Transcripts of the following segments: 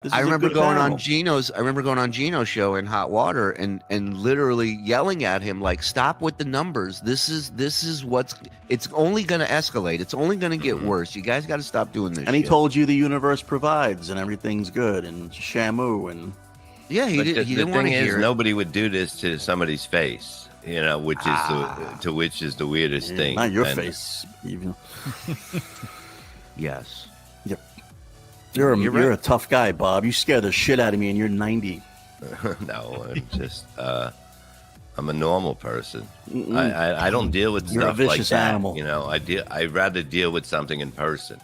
This I is a remember good going on panel. Gino's. I remember going on Gino's show in hot water and literally yelling at him like, "Stop with the numbers. This is what's. It's only going to escalate. It's only going to get worse. You guys got to stop doing this." And he shit. told you the universe provides and everything's good and Shamu and Yeah, he But did. He the didn't want thing to is, hear it. nobody would do this to somebody's face, you know, which is the weirdest thing. not your And- face. Even. Yes. Yep. You're right. a tough guy, Bob. You scare the shit out of me, and you're 90. No, I'm just I'm a normal person. I don't deal with You're a stuff like vicious that. animal. You know, I'd rather deal with something in person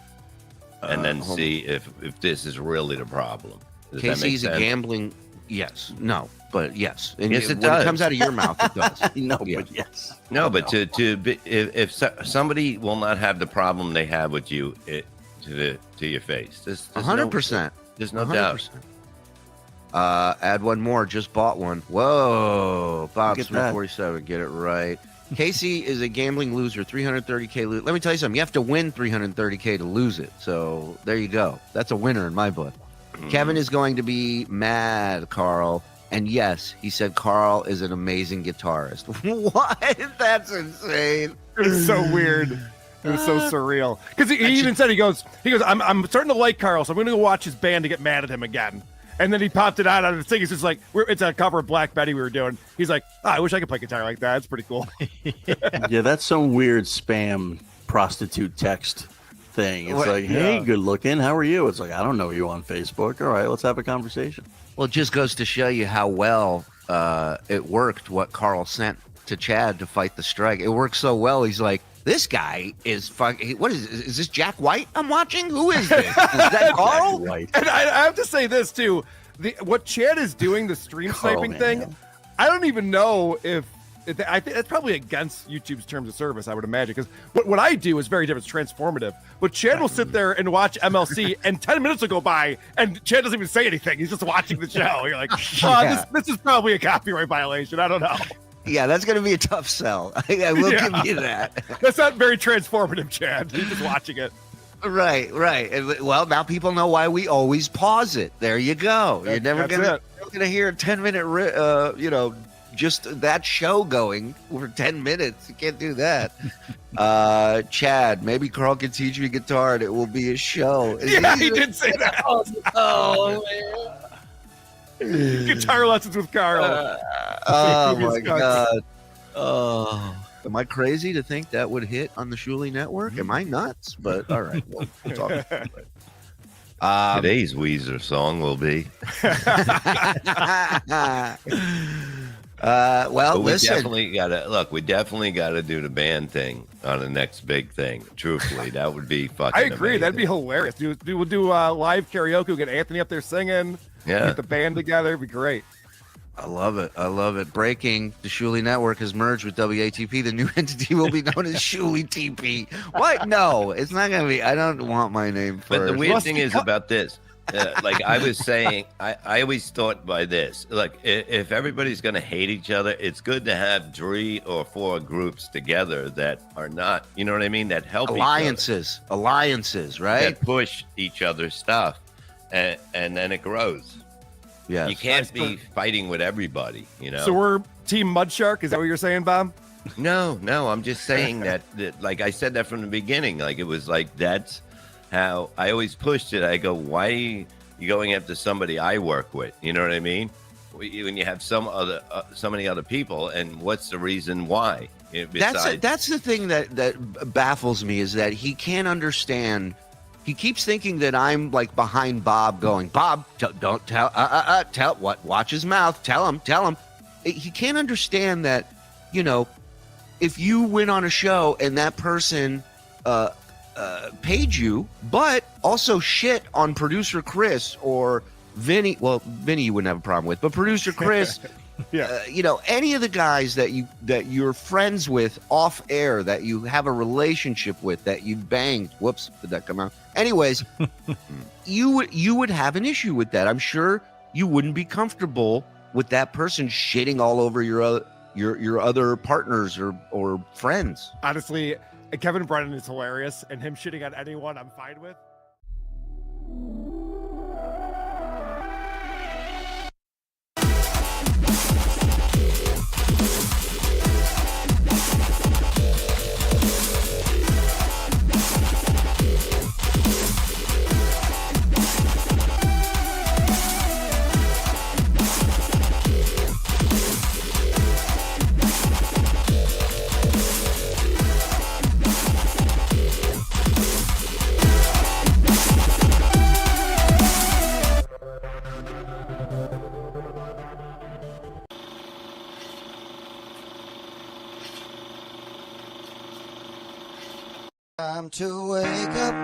and then see if this is really the problem. Does that make Casey's a sense? gambling. Yes. No. But yes. And Yes, it when does. it comes out of your mouth, it does. No, Yeah. but yes. No, but to be, if somebody will not have the problem they have with you to your face, there's 100%. There's no doubt. Add one more. Just bought one. Whoa. Bob Look at Smith that. 47. Get it right. Casey is a gambling loser. 330K lose. Let me tell you something. You have to win 330K to lose it. So there you go. That's a winner in my book. Kevin is going to be mad, Carl. And yes, he said Carl is an amazing guitarist. What? That's insane. It was so weird. It was so surreal. Because he even said, he goes, I'm starting to like Carl, so I'm going to go watch his band to get mad at him again. And then he popped it out of the thing. He's just like, it's a cover of Black Betty we were doing. He's like, I wish I could play guitar like that. It's pretty cool. Yeah, that's some weird spam prostitute text thing. It's like, hey, good looking. How are you? It's like, I don't know you on Facebook. All right, let's have a conversation. Well, it just goes to show you how well it worked what Carl sent to Chad to fight the strike. It worked so well. He's like, this guy is fucking. What is this Jack White I'm watching? Who is this? Is that Carl? Right. And I have to say this, too. What Chad is doing, the stream Carl, sniping man, thing, yeah. I don't even know if I think that's probably against YouTube's terms of service, I would imagine, because what I do is very different. It's transformative. But Chad will sit there and watch MLC, and 10 minutes will go by, and Chad doesn't even say anything. He's just watching the show. You're like, this is probably a copyright violation. I don't know. Yeah, that's going to be a tough sell. I will give you that. That's not very transformative, Chad. He's just watching it. Right. And, well, now people know why we always pause it. There you go. You're never That's going to hear a 10-minute, just that show going for 10 minutes. You can't do that. Chad, maybe Carl can teach me guitar and it will be a show. Yeah, he did say that. Oh, man. Guitar lessons with Carl. Oh, my God. Oh. Am I crazy to think that would hit on the Shuli network? Am I nuts? But all right, we'll talk about it. Today's Weezer song will be. Well, But we listen. definitely gotta do the band thing on the next big thing. Truthfully, that would be fucking. I agree. amazing. That'd be hilarious. We'll do live karaoke. We'll get Anthony up there singing. Yeah. Get the band together. It'd be great. I love it. Breaking: the Shuli network has merged with WATP. The new entity will be known as Shuli TP. What? No, it's not going to be. I don't want my name first. But the weird thing is about this. Like I was saying, I always thought by this. Like if everybody's going to hate each other, it's good to have 3 or 4 groups together that are not. You know what I mean? That help alliances, right? that push each other's stuff, and then it grows. Yes. You can't be fighting with everybody, you know. So we're Team Mudshark. Is that what you're saying, Bob? No, I'm just saying that like I said that from the beginning. Like it was like that's how I always pushed it. I go, why are you going after somebody I work with? You know what I mean? When you have so many other people, and what's the reason why? That's the thing that baffles me is that he can't understand. He keeps thinking that I'm like behind Bob going, Bob, don't tell, tell what, watch his mouth. Tell him. He can't understand that, if you went on a show and that person paid you, but also shit on producer Chris or Vinny. Well, Vinny you wouldn't have a problem with, but producer Chris, Yeah. any of the guys that you're friends with off air, that you have a relationship with, that you banged. Whoops, did that come out? Anyways, you would have an issue with that. I'm sure you wouldn't be comfortable with that person shitting all over your other partners or friends. Honestly, Kevin Brennan is hilarious, and him shitting on anyone I'm fine with. Time to wake up.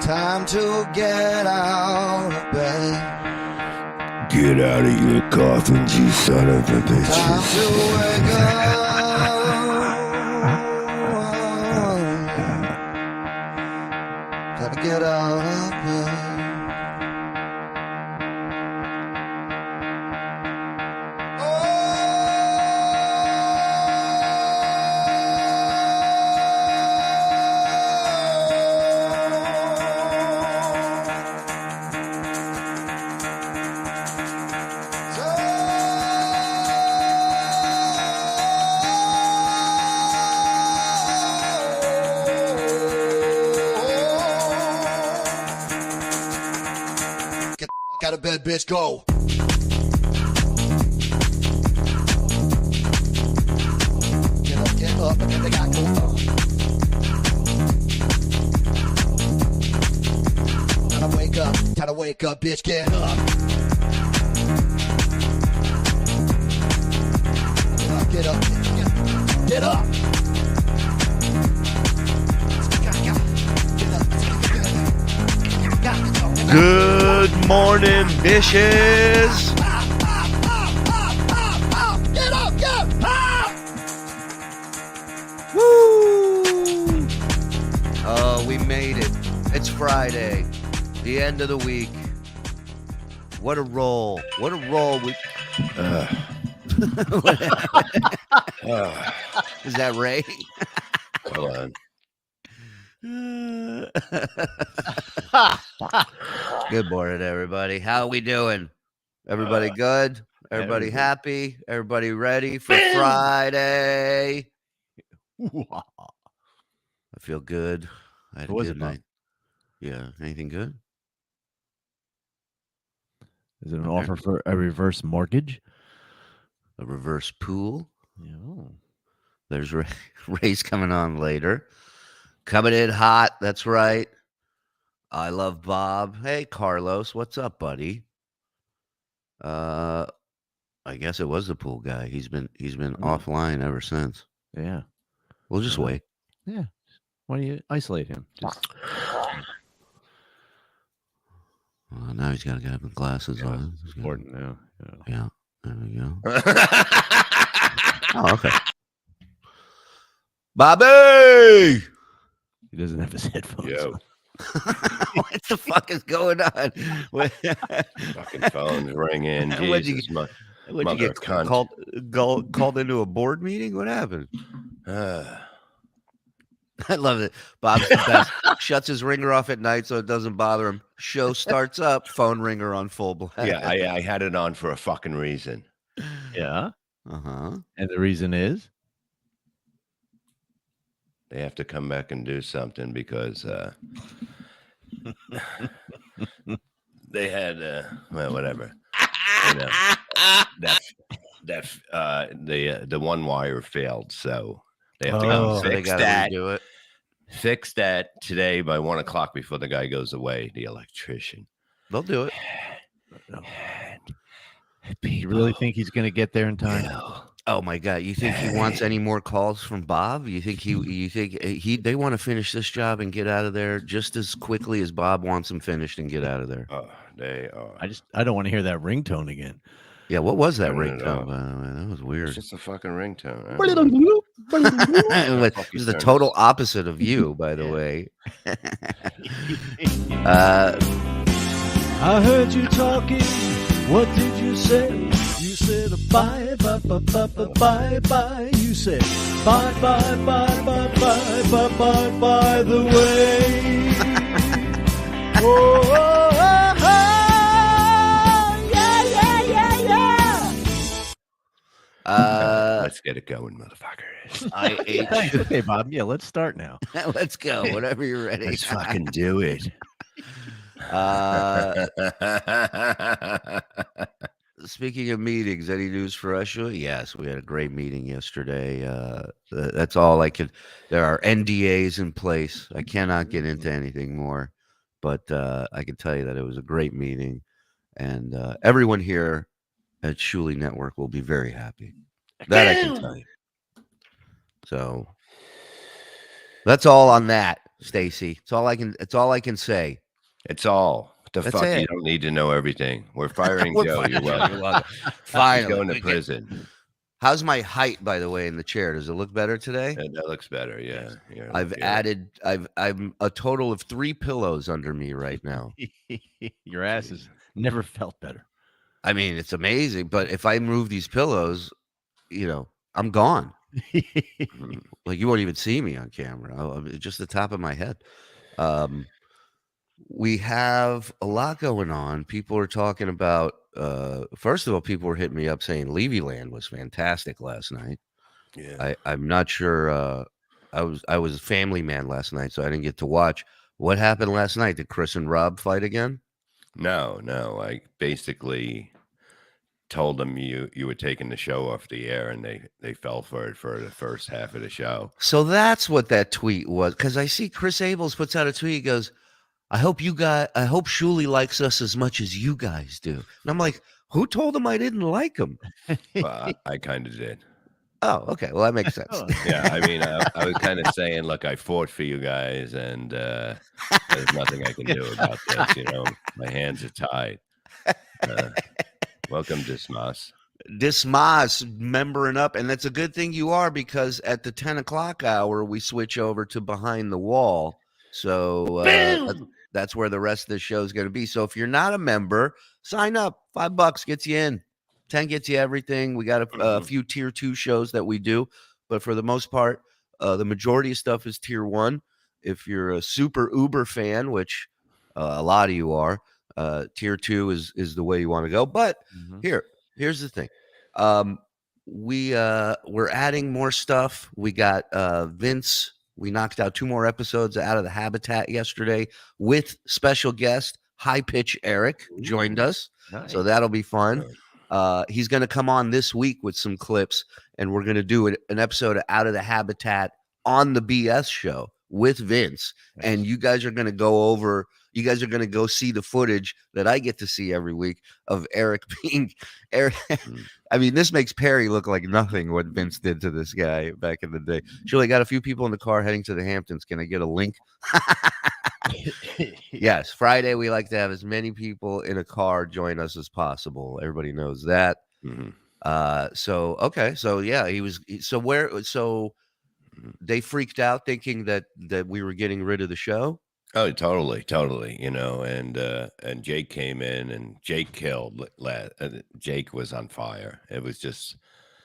Time to get out of bed. Get out of your coffins, you son of a bitch. Time to wake up. Gotta get out of bed. Out of bed, bitch, go. Get up, and then they got go up. Time to wake up, bitch, get up. Get up, get up. Good morning, bitches. Get up, get up. Woo! Oh, we made it. It's Friday, the end of the week. What a roll. What a roll. Is that Ray? Hold on. Good morning, everybody. How we doing? Everybody good? Everybody happy? Everybody ready for Friday? I feel good. I had a good night. Yeah. Anything good? Is it an offer for a reverse mortgage? A reverse pool? Yeah. There's Ray's coming on later. Coming in hot. That's right. I love Bob. Hey, Carlos. What's up, buddy? I guess it was the pool guy. He's been offline ever since. Yeah. We'll just wait. Yeah. Why do you isolate him? Now he's got to have the glasses on. It's important now. Yeah. There we go. Oh, okay. Bobby! He doesn't have his headphones. Yo. What the fuck is going on? Fucking phones ringing. What'd you Jesus, What'd you get cunt. called into a board meeting? What happened? I love it. Bob's the best. Shuts his ringer off at night so it doesn't bother him. Show starts up, phone ringer on full blast. Yeah, I had it on for a fucking reason. Yeah. Uh-huh. And the reason is? They have to come back and do something because they had well, whatever. You know, the one wire failed, so they have to come fix that. Redo it. Fix that today by 1 o'clock before the guy goes away. The electrician. They'll do it. You really think he's going to get there in time? Oh my God! You think he wants any more calls from Bob? You think they want to finish this job and get out of there just as quickly as Bob wants them finished and get out of there? They are. I don't want to hear that ringtone again. Yeah, what was that ringtone? That was weird. It's just a fucking ringtone. It was the total opposite of you, by the way. I heard you talking. What did you say? You said bye, bye, bye, bye, bye, bye, bye. You said bye, bye, bye, bye, bye, bye, bye, by the way. Oh, oh, oh, oh, yeah, yeah, yeah, yeah. Let's get it going, motherfuckers. Okay, Bob. Yeah, let's start now. Let's go. Whenever you're ready. Let's fucking do it. Speaking of meetings, any news for us? Yes, we had a great meeting yesterday. That's all I could. There are NDAs in place. I cannot get into anything more, but I can tell you that it was a great meeting, and everyone here at Shuli Network will be very happy. That I can tell you. So that's all on that, Stacy. It's all I can say. It's all. The That's fuck? it. You don't need to know everything. We're firing We're Joe. You're firing welcome. He's Finally. going to prison. How's my height, by the way, in the chair? Does it look better today? That looks better. Yeah. I'm a total of 3 pillows under me right now. Your ass has never felt better. I mean, it's amazing. But if I move these pillows, I'm gone. Like you won't even see me on camera. Just the top of my head. We have a lot going on. People are talking about. First of all, people were hitting me up saying Levyland was fantastic last night. Yeah. I'm not sure. I was a family man last night, so I didn't get to watch. What happened last night? Did Chris and Rob fight again? No. I basically told them you were taking the show off the air, and they fell for it for the first half of the show. So that's what that tweet was. Because I see Chris Abels puts out a tweet. He goes, I hope Shuli likes us as much as you guys do. And I'm like, who told him I didn't like him? Well, I kind of did. Oh, okay. Well, that makes sense. Yeah, I mean, I was kind of saying, look, I fought for you guys, and there's nothing I can do about this. My hands are tied. Welcome, Dismas. Dismas membering up, and that's a good thing you are, because at the 10 o'clock hour we switch over to Behind the Wall. So that's where the rest of the show is going to be. So if you're not a member, sign up. $5 gets you in. 10 gets you everything. We got a few tier 2 shows that we do, but for the most part, the majority of stuff is tier 1. If you're a super Uber fan, which a lot of you are, tier 2 is the way you want to go. But here's the thing. We're adding more stuff. We got Vince. We knocked out 2 more episodes out of the Habitat yesterday with special guest High Pitch Eric joined us. Nice. So that'll be fun. He's going to come on this week with some clips, and we're going to do an episode of Out of the Habitat on the BS show with Vince. Nice. And you guys are going to go see the footage that I get to see every week of Eric being Eric. I mean, this makes Perry look like nothing what Vince did to this guy back in the day. Shuli, got a few people in the car heading to the Hamptons. Can I get a link? Yes, Friday we like to have as many people in a car join us as possible. Everybody knows that. So they freaked out thinking that we were getting rid of the show. Oh, totally. And Jake came in, and Jake killed. Jake was on fire. It was just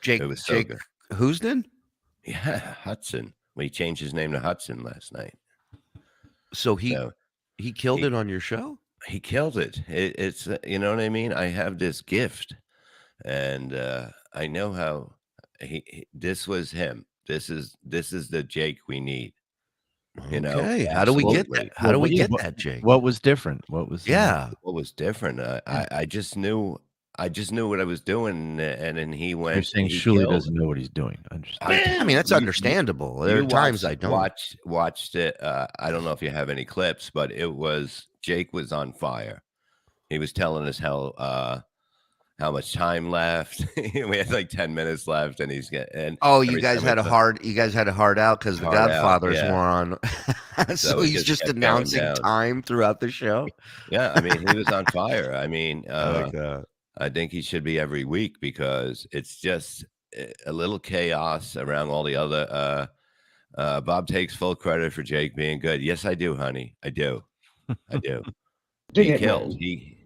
Jake. It was so Jake good. Huston? Yeah, Hudson. He changed his name to Hudson last night. So he killed it on your show? He killed it. It's you know what I mean? I have this gift, and I know how this was him. This is the Jake we need. Okay. How do we get that? How do we get that, Jake? What was different? What was different? I just knew what I was doing, and then he went. You're saying Shuli doesn't know what he's doing. I mean, that's understandable. There are times I don't watched it. I don't know if you have any clips, but it was Jake was on fire. He was telling us how much time left. We had like 10 minutes left, and you guys had a hard out because the Godfathers were on. So he's just announcing time throughout the show. Yeah, I mean, he was on fire. I mean, I think he should be every week, because it's just a little chaos around all the other. Bob takes full credit for Jake being good. Yes, I do, honey. I do. He killed.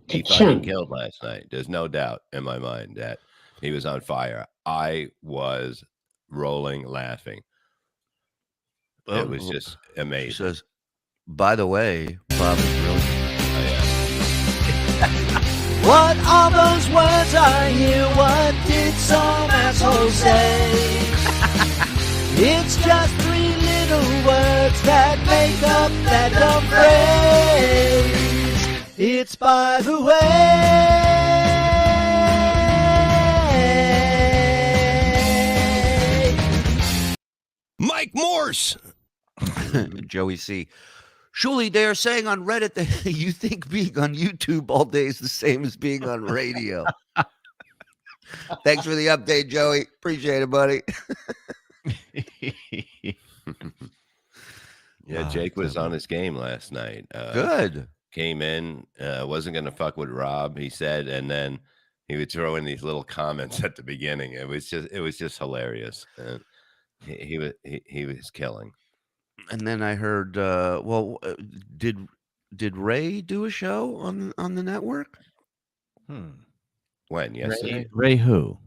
He fucking killed last night. There's no doubt in my mind that he was on fire. I was rolling laughing. It was just amazing. She says, by the way, Bob is brilliant. What are those words I hear? What did some asshole say? It's just 3 little words that make up that dumb phrase. It's by the way. Mike Morse. Joey C. Shuli, they are saying on Reddit that you think being on YouTube all day is the same as being on radio. Thanks for the update, Joey. Appreciate it, buddy. Yeah, Jake was on his game last night. Good. Came in, wasn't going to fuck with Rob, he said, and then he would throw in these little comments at the beginning. It was just hilarious. He was killing. And then I heard, did Ray do a show on the network? When? Yesterday? Ray who?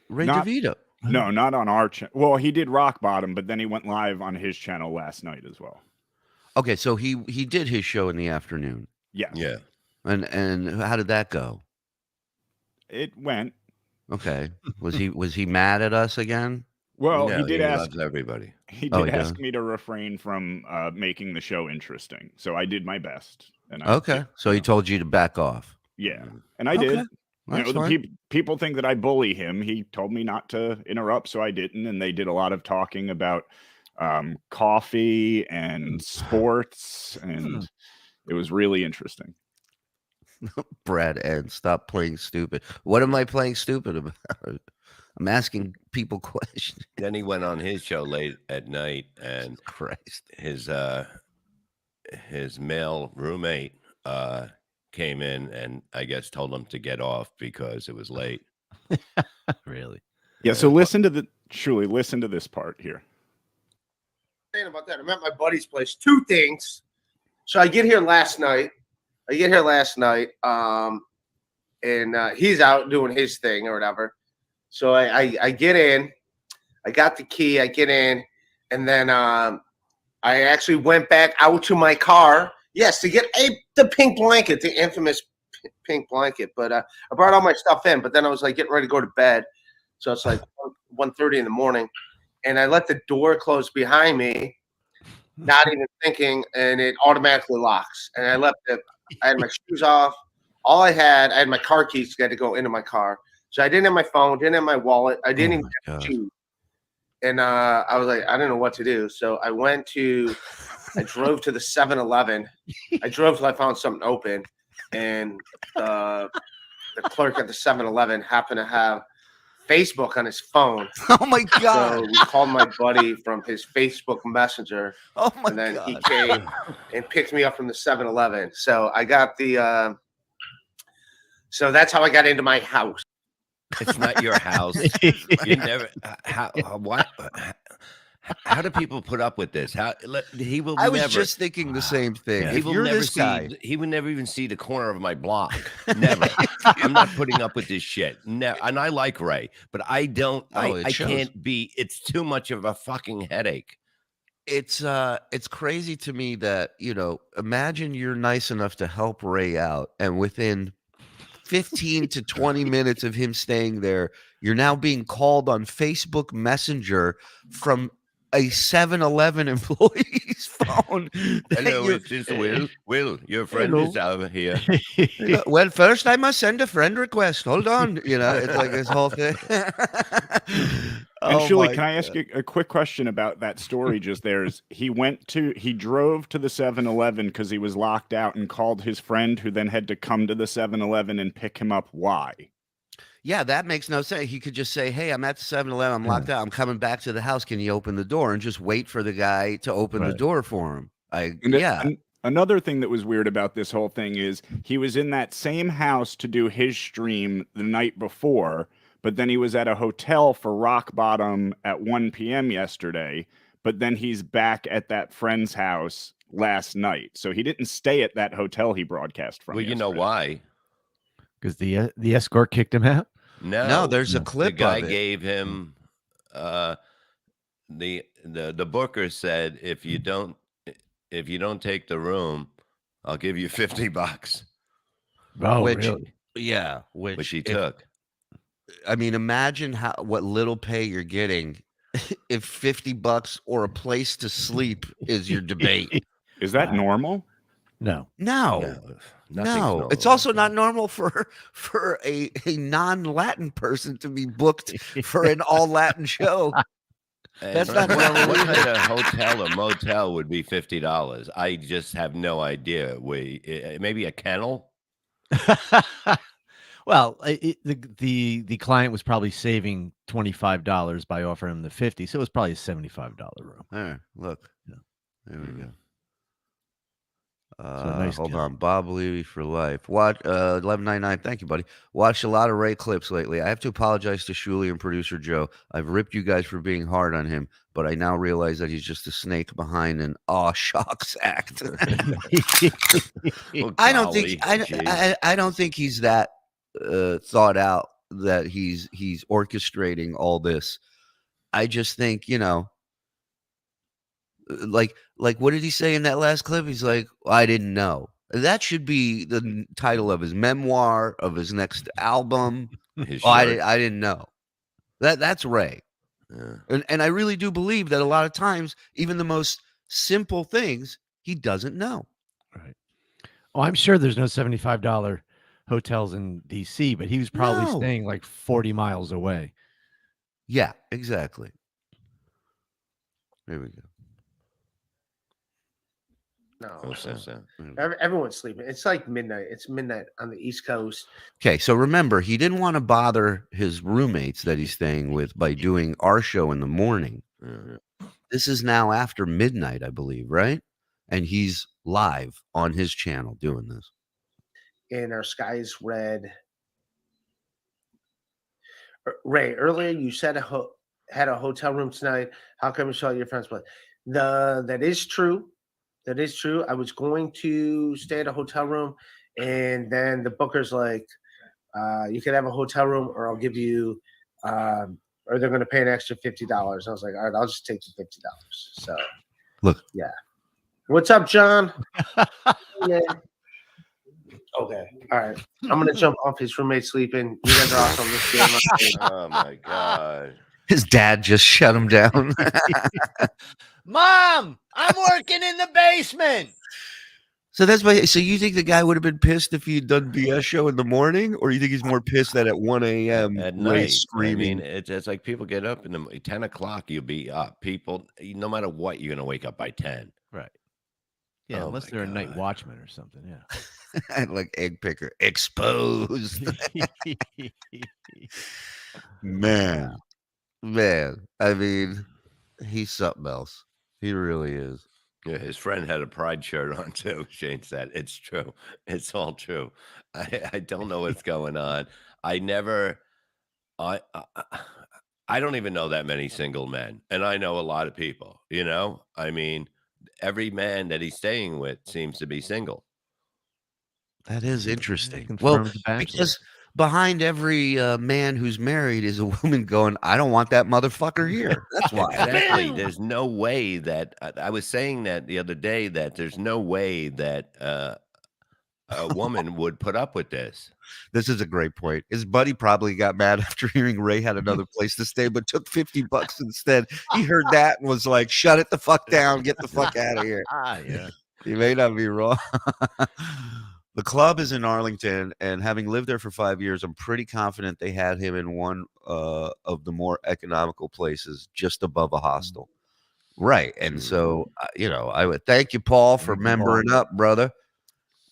Ray Not- DeVito. No, not on our channel. Well, he did Rock Bottom, but then he went live on his channel last night as well. Okay, so he did his show in the afternoon. Yes. Yeah. And how did that go? It went. Okay. Was he mad at us again? Well, No, he did ask loves everybody. He Oh, did he ask does? me to refrain from making the show interesting, so I did my best. And Okay. So he told you to back off. yeah, and I Okay. did. That's The fine. people think that I bully him. He told me not to interrupt, so I didn't. And they did a lot of talking about coffee and sports, and it was really interesting. Brad and stop playing stupid. What am I playing stupid about? I'm asking people questions. Then he went on his show late at night, and Christ. his male roommate came in and I guess told him to get off because it was late. Really? Yeah. So listen to Shuli. Listen to this part here. Saying about that, I'm at my buddy's place. Two things. So I get here last night. And he's out doing his thing or whatever. So I get in. I got the key. I get in, and then I actually went back out to my car. Yes, to get the pink blanket, the infamous pink blanket. But I brought all my stuff in. But then I was like getting ready to go to bed. So it's like 1:30 in the morning, and I let the door close behind me, not even thinking, and it automatically locks. And I had my shoes off. I had my car keys to go into my car. So I didn't have my phone, didn't have my wallet. I didn't even have shoes. And I was like, I don't know what to do. So I drove to the 7-Eleven. I drove till I found something open. And the clerk at the 7-Eleven happened to have Facebook on his phone. Oh my God. So we called my buddy from his Facebook Messenger. Oh my And then God. he came and picked me up from the 7-Eleven. So I got so that's how I got into my house. It's not your house. You never. How do people put up with this? He will. I was never, just thinking the same thing. He If will you're never this see. guy, He would never even see the corner of my block. Never. I'm not putting up with this shit. Never. And I like Ray, but I don't. I can't be. It's too much of a fucking headache. it's crazy to me that, imagine you're nice enough to help Ray out, and within 15 to 20 minutes of him staying there, you're now being called on Facebook Messenger from a 7-Eleven employee's phone. Hello, it's just Will. Will, your friend is over here. Well, first I must send a friend request. Hold on. It's like this whole thing. And Shuli, can I ask you a quick question about that story just there? He drove to the 7-Eleven because he was locked out and called his friend, who then had to come to the 7-Eleven and pick him up. Why? Yeah, that makes no sense. He could just say, hey, I'm at the 7-Eleven. I'm locked out. I'm coming back to the house. Can you open the door? And just wait for the guy to open the door for him. Another thing that was weird about this whole thing is he was in that same house to do his stream the night before, but then he was at a hotel for Rock Bottom at 1 p.m. yesterday, but then he's back at that friend's house last night. So he didn't stay at that hotel he broadcast from. Well, you know why? Because the escort kicked him out? No, there's a clip The guy of it. gave him the booker said, if you don't take the room, I'll give you $50. Oh, Which- really? Yeah, Which he took. I mean, imagine what little pay you're getting if $50 or a place to sleep is your debate. Is that normal? No. No. Nothing's It's normal. also not normal for a non-Latin person to be booked for an all-Latin show. That's not what normal kind of hotel or motel would be $50? I just have no idea. Maybe a kennel. Well, the client was probably saving $25 by offering him the 50, so it was probably a $75 room. All right, look. Yeah. There we go. Nice Hold deal. on, Bob Levy for life. Watch 1199. Thank you, buddy. Watched a lot of Ray clips lately. I have to apologize to Shuli and producer Joe. I've ripped you guys for being hard on him, but I now realize that he's just a snake behind an aw shucks act. Oh, I don't think golly, jeez. I don't think he's that thought out that he's orchestrating all this. I just think, like what did he say in that last clip? He's like, I didn't know. That should be the title of his memoir, of his next album. His I shirt. didn't know. That's Ray. Yeah. And I really do believe that a lot of times, even the most simple things, he doesn't know. Right. Oh, I'm sure there's no $75 hotels in DC, but he was probably No. staying like 40 miles away. Yeah, exactly. There we go. No, Oh, so. everyone's sleeping. It's like midnight. It's midnight on the East Coast. Okay, so remember, he didn't want to bother his roommates that he's staying with by doing our show in the morning. This is now after midnight, I believe, right? And he's live on his channel doing this. And our sky is red. Ray, earlier you said had a hotel room tonight. How come you saw your friends play? That is true. That is true. I was going to stay at a hotel room, and then the booker's like, you can have a hotel room, or I'll give you, or they're going to pay an extra $50. I was like, all right, I'll just take the $50. So, look, yeah. What's up, John? Yeah. Okay, all right. I'm gonna jump off. His roommate sleeping. You guys are awesome. Oh my god. His dad just shut him down. Mom, I'm working in the basement. So that's why. So you think the guy would have been pissed if he'd done BS show in the morning, or you think he's more pissed that at 1 a.m. At Ray night, screaming? I mean, it's like people get up in the 10 o'clock. You'll be up. People, no matter what, you're gonna wake up by 10. Right. Yeah, Oh unless my they're a night God. watchman or something. Yeah. Like egg picker exposed. Man. I mean, he's something else. He really is. Yeah, his friend had a pride shirt on too. Shane said, "It's true. It's all true." I don't know what's going on. I don't even know that many single men, and I know a lot of people. I mean, every man that he's staying with seems to be single. That is interesting. Confirmed Well, the Bachelor. because behind every man who's married is a woman going, I don't want that motherfucker here. That's why. Exactly. There's no way that I was saying that the other day, that there's no way that a woman would put up with this. This is a great point. His buddy probably got mad after hearing Ray had another place to stay, but took $50 instead. He heard that and was like, shut it the fuck down. Get the fuck out of here. Yeah. You may not be wrong. The club is in Arlington, and having lived there for 5 years, I'm pretty confident they had him in one of the more economical places just above a hostel. Right. And so, I would thank you, Paul, for membering up, brother.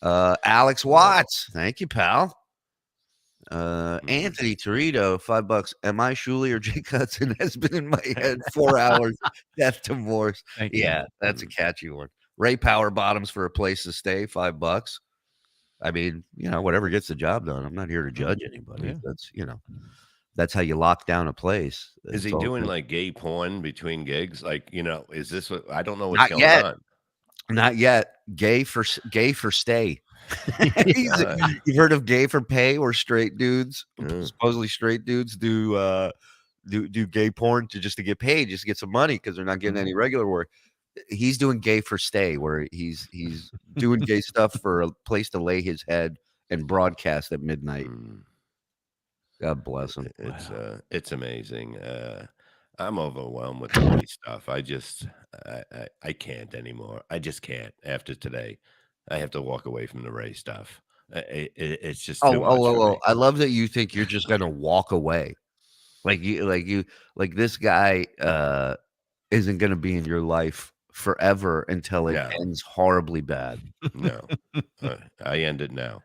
Alex Watts. Thank you, pal. Anthony Torito, $5. Am I Shuli or Jake Hudson? Has been in my head 4 hours. Death to Morse. Thank you. Yeah, that's a catchy one. Ray Power Bottoms for a place to stay, $5. I mean, whatever gets the job done. I'm not here to judge anybody. Yeah. That's, that's how you lock down a place. Is he It's all doing good. like gay porn between gigs? Like, is this what I don't know what's Not going yet. on. Not yet. Gay for stay. You've heard of gay for pay, where straight dudes, supposedly straight dudes, do gay porn to get paid, just to get some money because they're not getting any regular work. He's doing gay for stay, where he's doing gay stuff for a place to lay his head and broadcast at midnight. God bless him. It's amazing. I'm overwhelmed with the Ray stuff. I can't anymore. I just can't. After today, I have to walk away from the Ray stuff. It's just too much for me. I love that you think you're just gonna walk away, like this guy isn't gonna be in your life forever until it ends horribly bad. No, I end it now.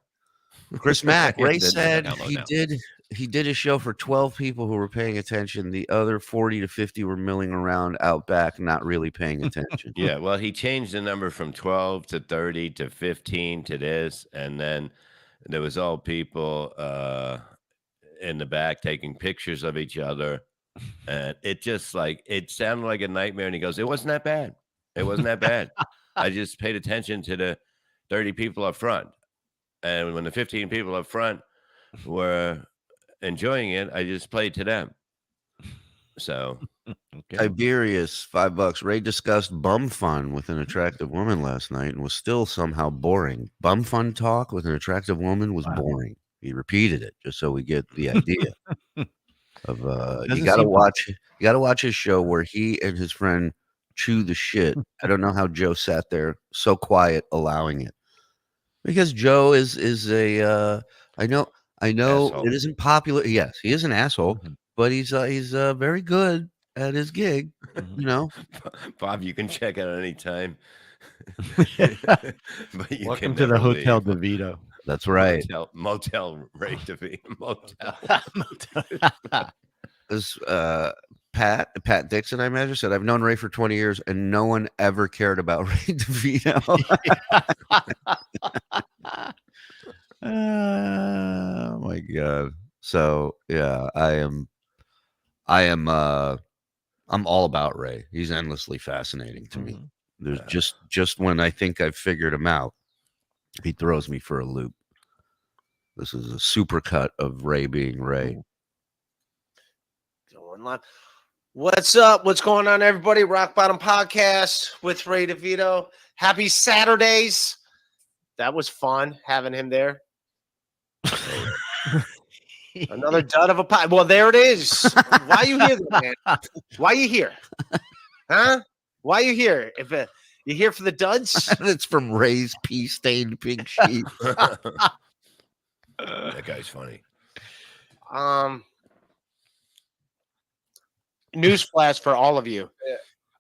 Chris Mack, Ray Then said download now. he did a show for 12 people who were paying attention. The other 40 to 50 were milling around out back, not really paying attention. Yeah, well, he changed the number from 12 to 30 to 15 to this, and then there was all people in the back taking pictures of each other, and it just it sounded like a nightmare. And he goes, "It wasn't that bad. It wasn't that bad. I just paid attention to the 30 people up front, and when the 15 people up front were enjoying it, I just played to them." So, Tiberius, $5. Ray discussed bum fun with an attractive woman last night and was still somehow boring. Bum fun talk with an attractive woman was boring. He repeated it just so we get the idea of you gotta watch his show where he and his friend chew the shit. I don't know how Joe sat there so quiet allowing it. Because Joe is a I know asshole. it isn't popular. Yes, he is an asshole, but he's very good at his gig. You know, Bob, you can check out any time. But you Welcome can to the never Hotel leave. DeVito. that's right. Motel Ray DeVito. Motel. This Pat Dixon, I imagine, said, "I've known Ray for 20 years, and no one ever cared about Ray DeVito." Oh my god! So yeah, I'm all about Ray. He's endlessly fascinating to me. There's just when I think I've figured him out, he throws me for a loop. This is a supercut of Ray being Ray. Going live. What's up? What's going on, everybody? Rock Bottom Podcast with Ray DeVito. Happy Saturdays. That was fun having him there. Another dud of a pod. Well, there it is. Why are you here, man? Why are you here? Huh? Why are you here? If you're here for the duds? It's from Ray's pea-stained pink sheet. That guy's funny. Newsflash for all of you.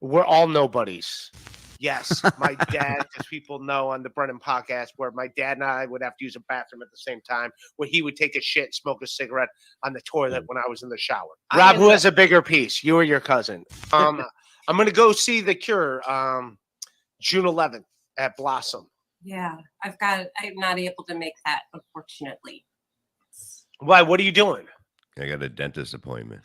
We're all nobodies. Yes, my dad, as people know on the Brennan podcast, where my dad and I would have to use a bathroom at the same time, where he would take a shit, smoke a cigarette on the toilet when I was in the shower. Rob, who has a bigger piece? You or your cousin? I'm going to go see The Cure June 11th at Blossom. Yeah, I'm not able to make that, unfortunately. Why? What are you doing? I got a dentist appointment.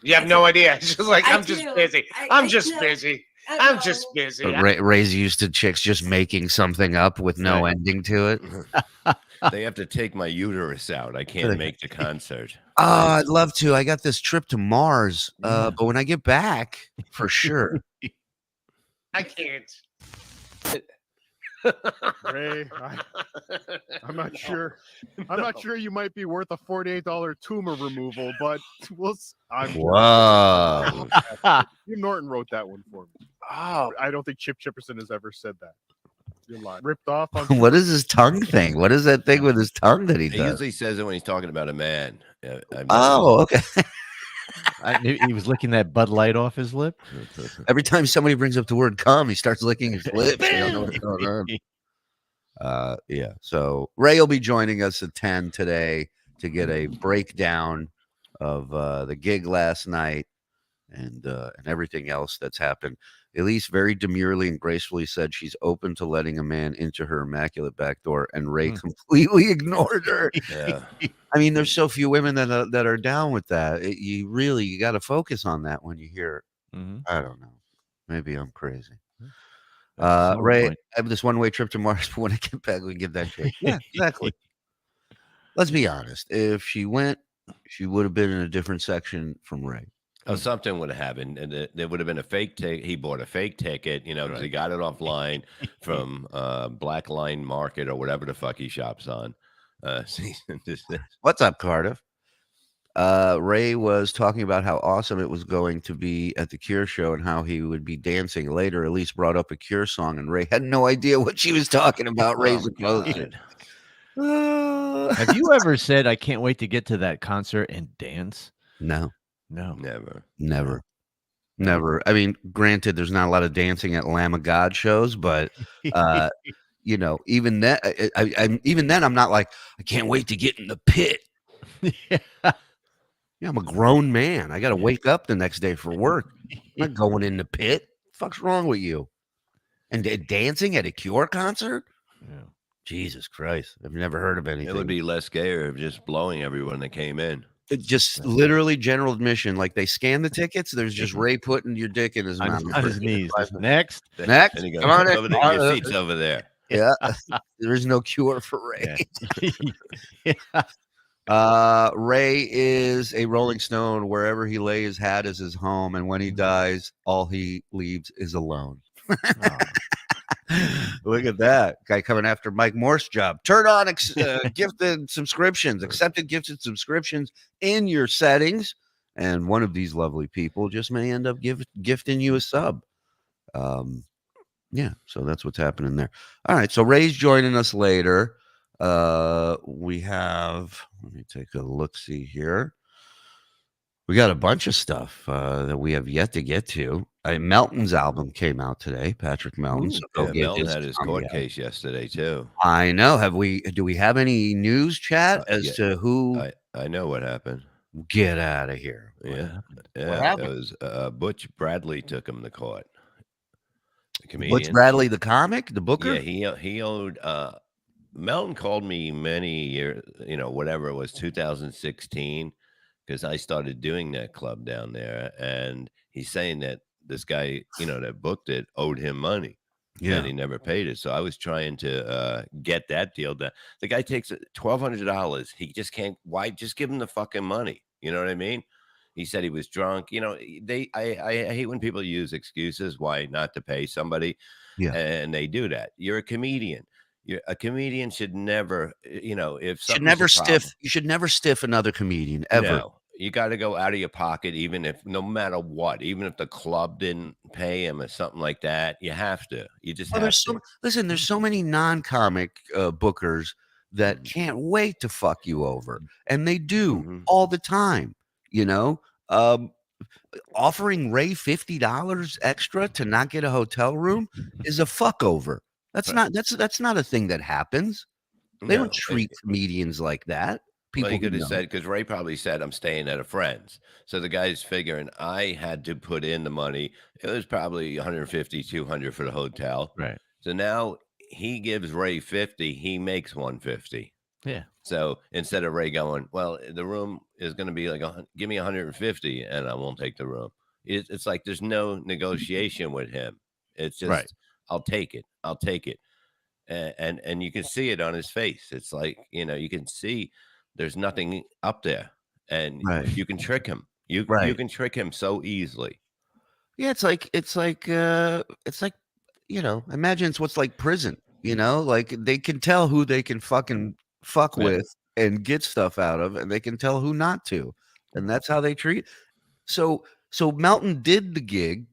You have no idea. It's just like, I'm just do. busy. I'm just busy. I'm just busy. Ray's used to chicks just making something up with no ending to it. They have to take my uterus out. I can't make the concert. Oh, I'd love to. I got this trip to Mars, but when I get back, for sure. I can't. Ray, I'm not sure. I'm not sure you might be worth a $48 tumor removal, but Whoa. Jim Norton wrote that one for me. Oh, I don't think Chip Chipperson has ever said that. You're lying. Ripped off on What is his tongue thing? What is that thing with his tongue that he He does? usually says it when he's talking about a man. Oh, okay. He was licking that Bud Light off his lip. Every time somebody brings up the word "cum," he starts licking his lips. I don't know what's going on. Yeah. So Ray will be joining us at 10 today to get a breakdown of the gig last night and everything else that's happened. Elise very demurely and gracefully said she's open to letting a man into her immaculate back door, and Ray completely ignored her. Yeah. I mean, there's so few women that are down with that. You got to focus on that when you hear it. I don't know. Maybe I'm crazy. Ray, I have this one-way trip to Mars, but when I get back, we can give that shit. Yeah, exactly. Let's be honest. If she went, she would have been in a different section from Ray. Oh, something would have happened, and there would have been a fake ticket. He bought a fake ticket, because he got it offline from Black Line Market or whatever the fuck he shops on. What's up, Cardiff? Ray was talking about how awesome it was going to be at the Cure show and how he would be dancing later. Elise brought up a Cure song, and Ray had no idea what she was talking about. Ray's opposed. Have you ever said, "I can't wait to get to that concert and dance"? No. Never. I mean, granted, there's not a lot of dancing at Lamb of God shows, but you know, even then, even then, I'm not like, I can't wait to get in the pit. Yeah, I'm a grown man. I got to wake up the next day for work. I'm not going in the pit. What the fuck's wrong with you? And dancing at a Cure concert? Yeah. Jesus Christ. I've never heard of anything. It would be less gayer of just blowing everyone that came in. It just literally general admission. Like they scan the tickets. There's just Ray putting your dick in his mouth. On his knees. Next. Next. And he goes, Come on in. over there, your seat's over there. Yeah. There is no cure for Ray. Ray is a Rolling Stone. Wherever he lays his hat is his home. And when he dies, all he leaves is alone. Look at that guy coming after Mike Morse's job. Turn on gifted subscriptions, accepted gifted subscriptions in your settings, and one of these lovely people just may end up gifting you a sub. Yeah, so that's what's happening there. All right, so Ray's joining us later. We have, let me take a look see here. We got a bunch of stuff that we have yet to get to. Melton's album came out today. Patrick Melton. So Melton had his court case yesterday too. I know. Do we have any news, Chad, as to who? I know what happened. Get out of here. Yeah. It was Butch Bradley took him to court. The comedian. Butch Bradley, the comic, the booker. Yeah, he owed. Melton called me many years, whatever it was, 2016. Because I started doing that club down there, and he's saying that this guy, that booked it, owed him money, and he never paid it. So I was trying to get that deal done. The guy takes $1,200. He just can't. Why? Just give him the fucking money. You know what I mean? He said he was drunk. I hate when people use excuses why not to pay somebody, and they do that. You're a comedian. A comedian should never, if you should never stiff another comedian ever. No, you got to go out of your pocket, even if no matter what, even if the club didn't pay him or something like that, you have to. You just have to. Listen, there's so many non-comic bookers that can't wait to fuck you over, and they do all the time. Offering Ray $50 extra to not get a hotel room is a fuck over. That's not a thing that happens. They don't treat comedians like that. People he could have said, because Ray probably said, I'm staying at a friend's. So the guy's figuring I had to put in the money. It was probably $150, $200 for the hotel. Right. So now he gives Ray $50, he makes $150. Yeah. So instead of Ray going, well, the room is going to be like, give me $150 and I won't take the room. It's like there's no negotiation with him. It's just, I'll take it. I'll take it. And you can see it on his face. It's like, you can see there's nothing up there, and you can trick him. You can trick him so easily. Yeah. It's like, imagine it's what's like prison, like they can tell who they can fucking fuck with and get stuff out of, and they can tell who not to. And that's how they treat. So Melton did the gig,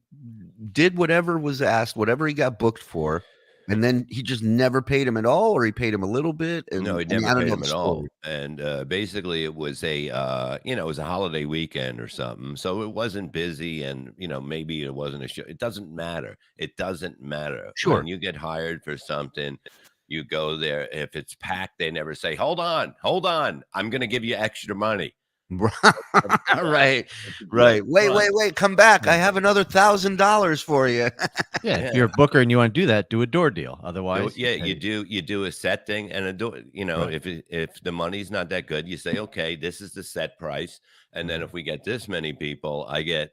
did whatever was asked, whatever he got booked for, and then he just never paid him at all, or he paid him a little bit. And no, he never paid him at all. And basically, it was it was a holiday weekend or something, so it wasn't busy, and maybe it wasn't a show. It doesn't matter. It doesn't matter. Sure. When you get hired for something, you go there. If it's packed, they never say, "Hold on, I'm going to give you extra money." Right. Wait, come back. I have another $1,000 for you. If you're a booker and you want to do that, do a door deal. Otherwise, you do a set thing, and a door. If the money's not that good, you say, okay, this is the set price, and then if we get this many people, I get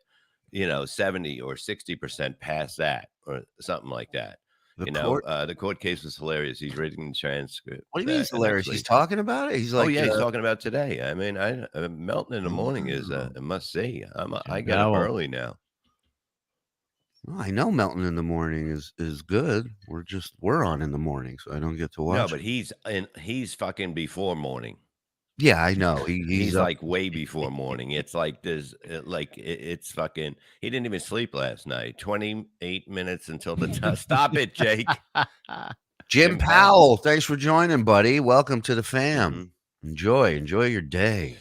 70 or 60% past that, or something like that. The court case was hilarious. He's reading the transcript. What do you mean he's hilarious? He's talking about it. He's like, he's talking about today. I mean, Melton in the morning is a must see. I got up early now. Well, I know Melton in the morning is good. We're on in the morning, so I don't get to watch. No, but he's fucking before morning. Yeah, I know. He's like way before morning. It's like it's fucking. He didn't even sleep last night. 28 minutes until the time. Stop it, Jake. Jim Powell, thanks for joining, buddy. Welcome to the fam. Enjoy your day.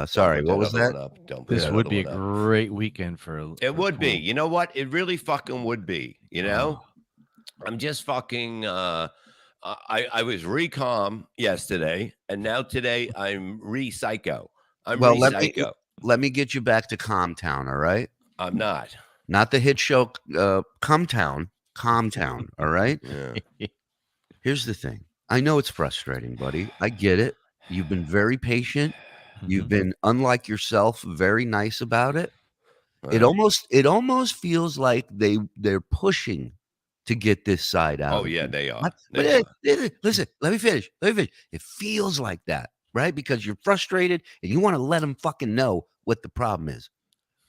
Sorry, what was that? This would be a great weekend for. It would be. You know what? It really fucking would be. I'm just fucking. I was re-calm yesterday, and now today I'm re-psycho. I'm Well, re-psycho. let me get you back to Calm Town, all right? I'm not. Not the hit show Calm Town, all right? Yeah. Here's the thing. I know it's frustrating, buddy. I get it. You've been very patient. You've been, unlike yourself, very nice about it. It almost feels like they're pushing to get this side out. Oh yeah, they are. Listen, let me finish. It feels like that, right? Because you're frustrated and you want to let them fucking know what the problem is.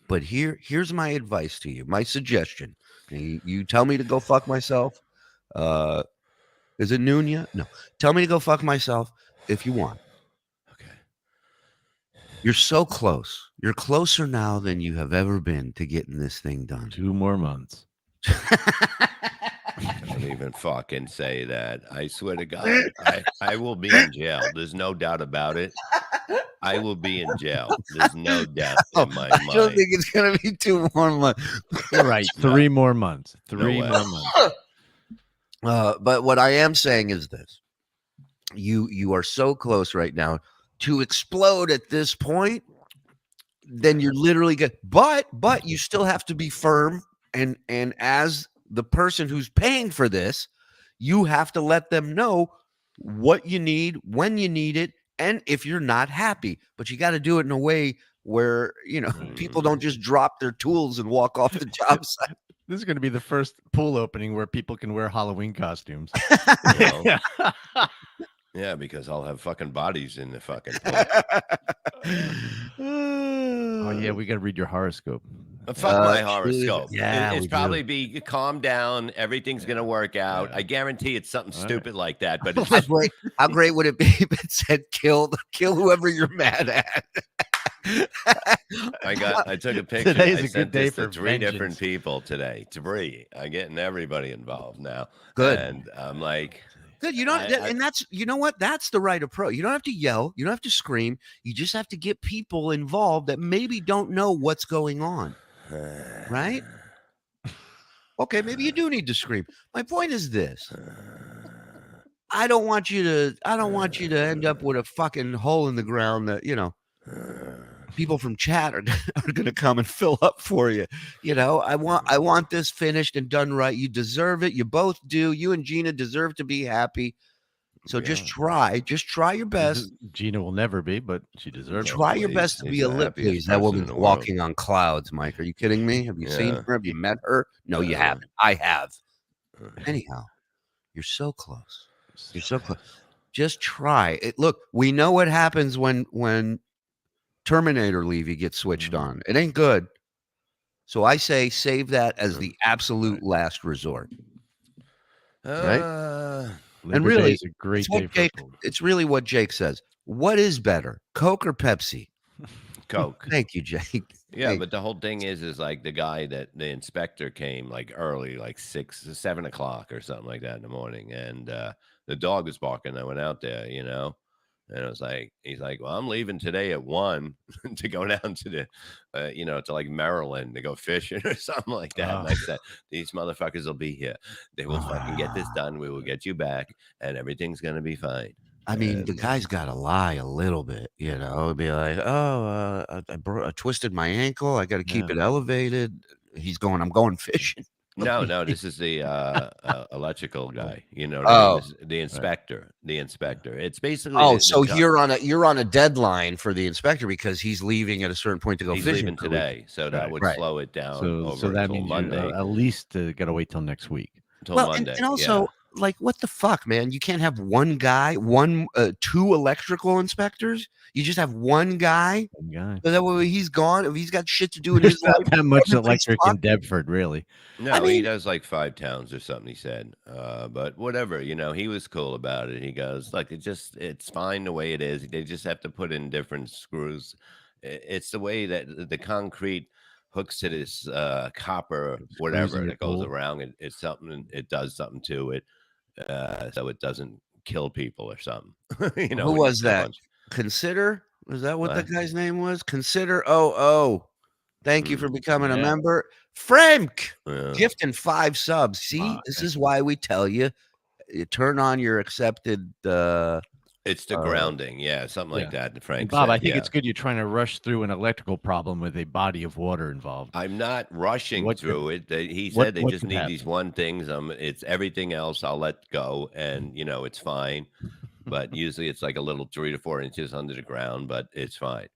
But here's my advice to you, my suggestion. You tell me to go fuck myself. Is it Nunya? No. Tell me to go fuck myself if you want. Okay. You're so close. You're closer now than you have ever been to getting this thing done. 2 more months. Don't even fucking say that. I swear to God, I will be in jail. There's no doubt about it. I will be in jail. There's no doubt in my mind. I don't think it's gonna be 2 more months. You're right. 3 more months. 3 more months. But what I am saying is this: you are so close right now to explode at this point. Then you're literally good. But you still have to be firm. And as the person who's paying for this, you have to let them know what you need, when you need it, and if you're not happy. But you got to do it in a way where, people don't just drop their tools and walk off the job site. This is going to be the first pool opening where people can wear Halloween costumes. Yeah, because I'll have fucking bodies in the fucking pool. Oh yeah, we got to read your horoscope. Fuck my horoscope. Yeah, it's probably be calm down. Everything's gonna work out. I guarantee it's something stupid like that. But it's how great would it be if it said kill whoever you're mad at? I took a picture. Today's I a sent good day this to for 3 different vengeance. people today. 3. I'm getting everybody involved now. Good. And I'm like, good. You don't, and that's, you know what? That's the right approach. You don't have to yell. You don't have to scream. You just have to get people involved that maybe don't know what's going on. Right? Okay, maybe you do need to scream. My point is this. I don't want you to end up with a fucking hole in the ground that, people from chat are going to come and fill up for you. I want this finished and done right. You deserve it. You both do. You and Gina deserve to be happy. So just try your best. Gina will never be, but she deserves it. Try your best to be a lip please. That woman's walking on clouds, Mike. Are you kidding me? Have you seen her? Have you met her? No, you haven't. I have. Anyhow, you're so close. You're so close. Just try it. Look, we know what happens when Terminator Levy gets switched on. It ain't good. So I say save that as the absolute last resort. Right? And really, it's a great day for food. It's really what Jake says. What is better, Coke or Pepsi? Coke. Thank you, Jake. Yeah, but the whole thing is like the guy that the inspector came like early, like 6 or 7 o'clock or something like that in the morning, and the dog was barking. I went out there, and I was like, he's like, well, I'm leaving today at 1 to go down to the, to like Maryland to go fishing or something like that. And I said, these motherfuckers will be here. They will fucking get this done. We will get you back, and everything's gonna be fine. I mean, the guy's got to lie a little bit, Be like, I twisted my ankle. I got to keep it elevated. He's going, I'm going fishing. No, this is the electrical guy. The inspector. The inspector. It's basically. So you're on a deadline for the inspector because he's leaving at a certain point to go he's fishing. Leaving today, so that would slow it down. So that means Monday. At least got to wait till next week. Till Monday. And also, like, what the fuck, man? You can't have one guy, 2 electrical inspectors. You just have one guy. So that way he's gone. If he's got shit to do in his life, not that much electric in Deptford, really. No, he does like 5 towns or something. He said, but whatever. He was cool about it. He goes, like, it's fine the way it is. They just have to put in different screws. It's the way that the concrete hooks to this copper, whatever that goes around. It's something. It does something to it, so it doesn't kill people or something. Who was that? Consider, was that what the guy's name was? Consider thank you for becoming a member. Frank gifting 5 subs. See, this is why we tell you you turn on your accepted. It's the grounding, something like that. Frank, Bob, said, I think it's good you're trying to rush through an electrical problem with a body of water involved. I'm not rushing through it. He said they just need these one things. It's everything else I'll let go, and it's fine. But usually it's like a little 3 to 4 inches under the ground, but it's fine.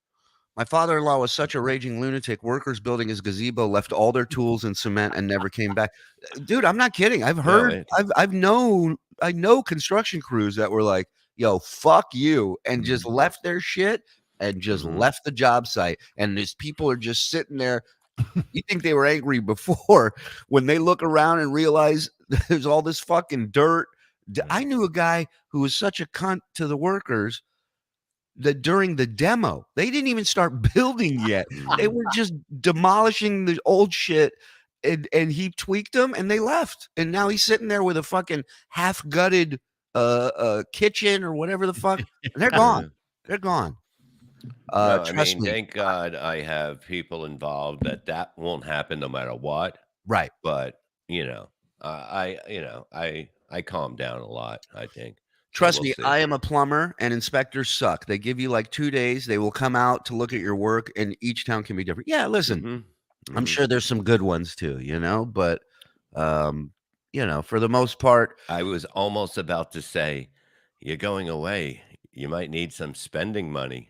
My father-in-law was such a raging lunatic. Workers building his gazebo left all their tools in cement and never came back. Dude, I'm not kidding. I've heard, I know construction crews that were like, yo, fuck you, and just left their shit and just left the job site. And these people are just sitting there. You think they were angry before when they look around and realize there's all this fucking dirt. I knew a guy who was such a cunt to the workers that during the demo, they didn't even start building yet. They were just demolishing the old shit, and he tweaked them and they left. And now he's sitting there with a fucking half-gutted kitchen or whatever the fuck. And they're gone. They're gone. Trust me. Thank God I have people involved that won't happen no matter what. Right. But I calm down a lot, I think. Trust me, I am a plumber, and inspectors suck. They give you like 2 days. They will come out to look at your work, and each town can be different. Yeah, listen, I'm sure there's some good ones too, but for the most part. I was almost about to say, you're going away. You might need some spending money.